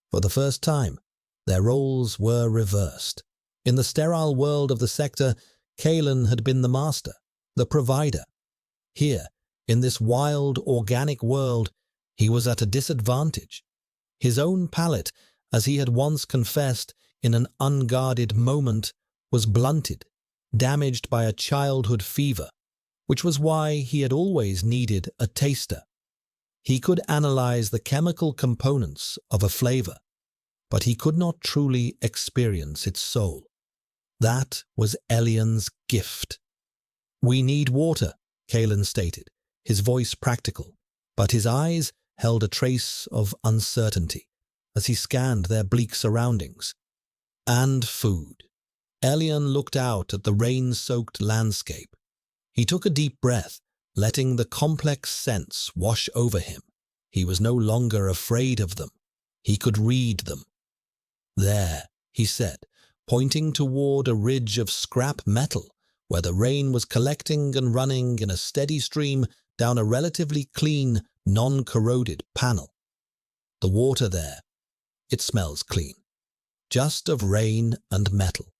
Speaker 1: For the first time, their roles were reversed. In the sterile world of the sector, Kaelin had been the master, the provider. Here, in this wild, organic world, he was at a disadvantage. His own palate, as he had once confessed in an unguarded moment, was blunted, damaged by a childhood fever, which was why he had always needed a taster. He could analyze the chemical components of a flavor, but he could not truly experience its soul. That was Elian's gift. "We need water," Kaelin stated, his voice practical, but his eyes held a trace of uncertainty as he scanned their bleak surroundings. "And food." Elian looked out at the rain-soaked landscape. He took a deep breath, letting the complex scents wash over him. He was no longer afraid of them. He could read them. "There," he said, pointing toward a ridge of scrap metal where the rain was collecting and running in a steady stream down a relatively clean, non-corroded panel. "The water there, it smells clean, just of rain and metal."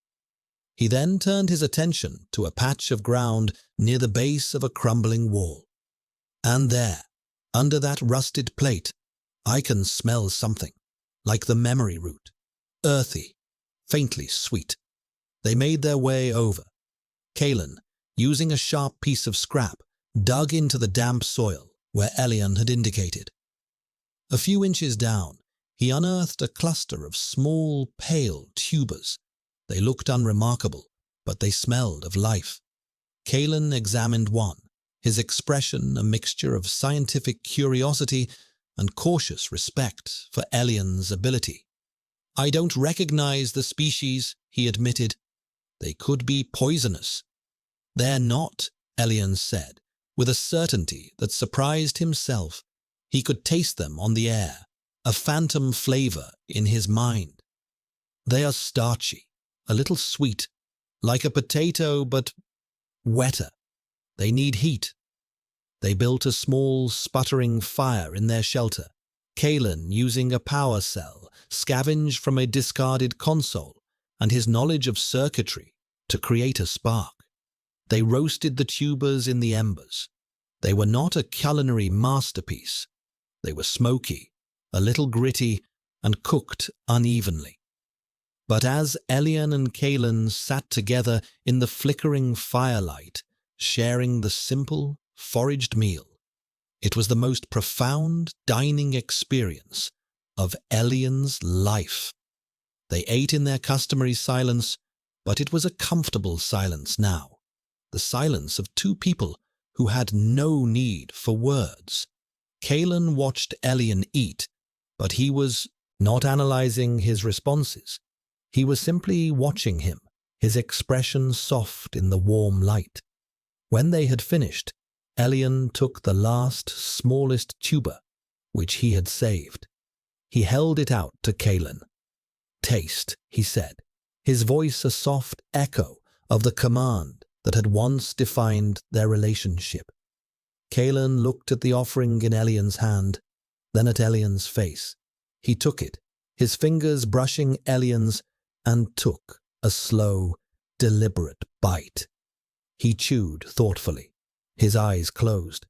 Speaker 1: He then turned his attention to a patch of ground near the base of a crumbling wall. "And there, under that rusted plate, I can smell something, like the memory root, earthy, faintly sweet." They made their way over. Kaelin, using a sharp piece of scrap, dug into the damp soil where Elian had indicated. A few inches down, he unearthed a cluster of small, pale tubers. They looked unremarkable, but they smelled of life. Kaelin examined one, his expression a mixture of scientific curiosity and cautious respect for Elian's ability. "I don't recognize the species," he admitted. "They could be poisonous." "They're not," Elian said, with a certainty that surprised himself. He could taste them on the air, a phantom flavor in his mind. "They are starchy, a little sweet, like a potato but wetter. They need heat." They built a small, sputtering fire in their shelter. Kaelin, using a power cell, scavenged from a discarded console and his knowledge of circuitry to create a spark. They roasted the tubers in the embers. They were not a culinary masterpiece. They were smoky, a little gritty, and cooked unevenly. But as Elian and Kaelin sat together in the flickering firelight, sharing the simple, foraged meal, it was the most profound dining experience of Elian's life. They ate in their customary silence, but it was a comfortable silence now, the silence of two people who had no need for words. Kalen watched Elian eat, but he was not analyzing his responses. He was simply watching him, his expression soft in the warm light. When they had finished, Elian took the last, smallest tuber, which he had saved. He held it out to Kalen. "Taste," he said, his voice a soft echo of the command that had once defined their relationship. Kalen looked at the offering in Elian's hand, then at Elian's face. He took it, his fingers brushing Elian's, and took a slow, deliberate bite. He chewed thoughtfully, his eyes closed.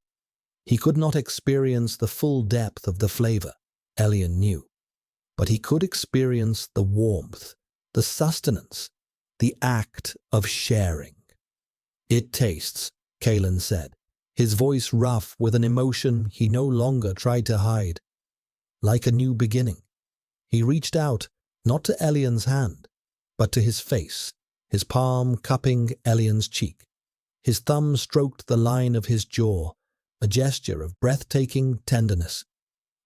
Speaker 1: He could not experience the full depth of the flavor, Elian knew, but he could experience the warmth, the sustenance, the act of sharing. "It tastes," Kalen said, his voice rough with an emotion he no longer tried to hide, "like a new beginning." He reached out, not to Elian's hand, but to his face, his palm cupping Elian's cheek. His thumb stroked the line of his jaw, a gesture of breathtaking tenderness.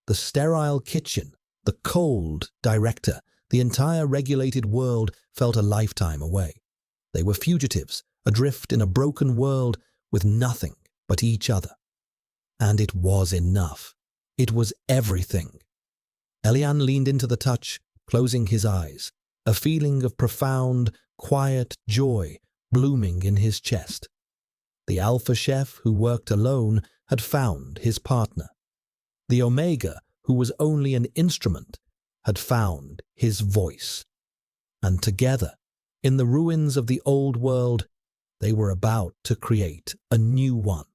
Speaker 1: The sterile kitchen, the cold director, the entire regulated world felt a lifetime away. They were fugitives, adrift in a broken world with nothing but each other. And it was enough. It was everything. Elian leaned into the touch, closing his eyes, a feeling of profound, quiet joy blooming in his chest. The alpha chef who worked alone had found his partner. The Omega, who was only an instrument, had found his voice. And together, in the ruins of the old world, they were about to create a new one.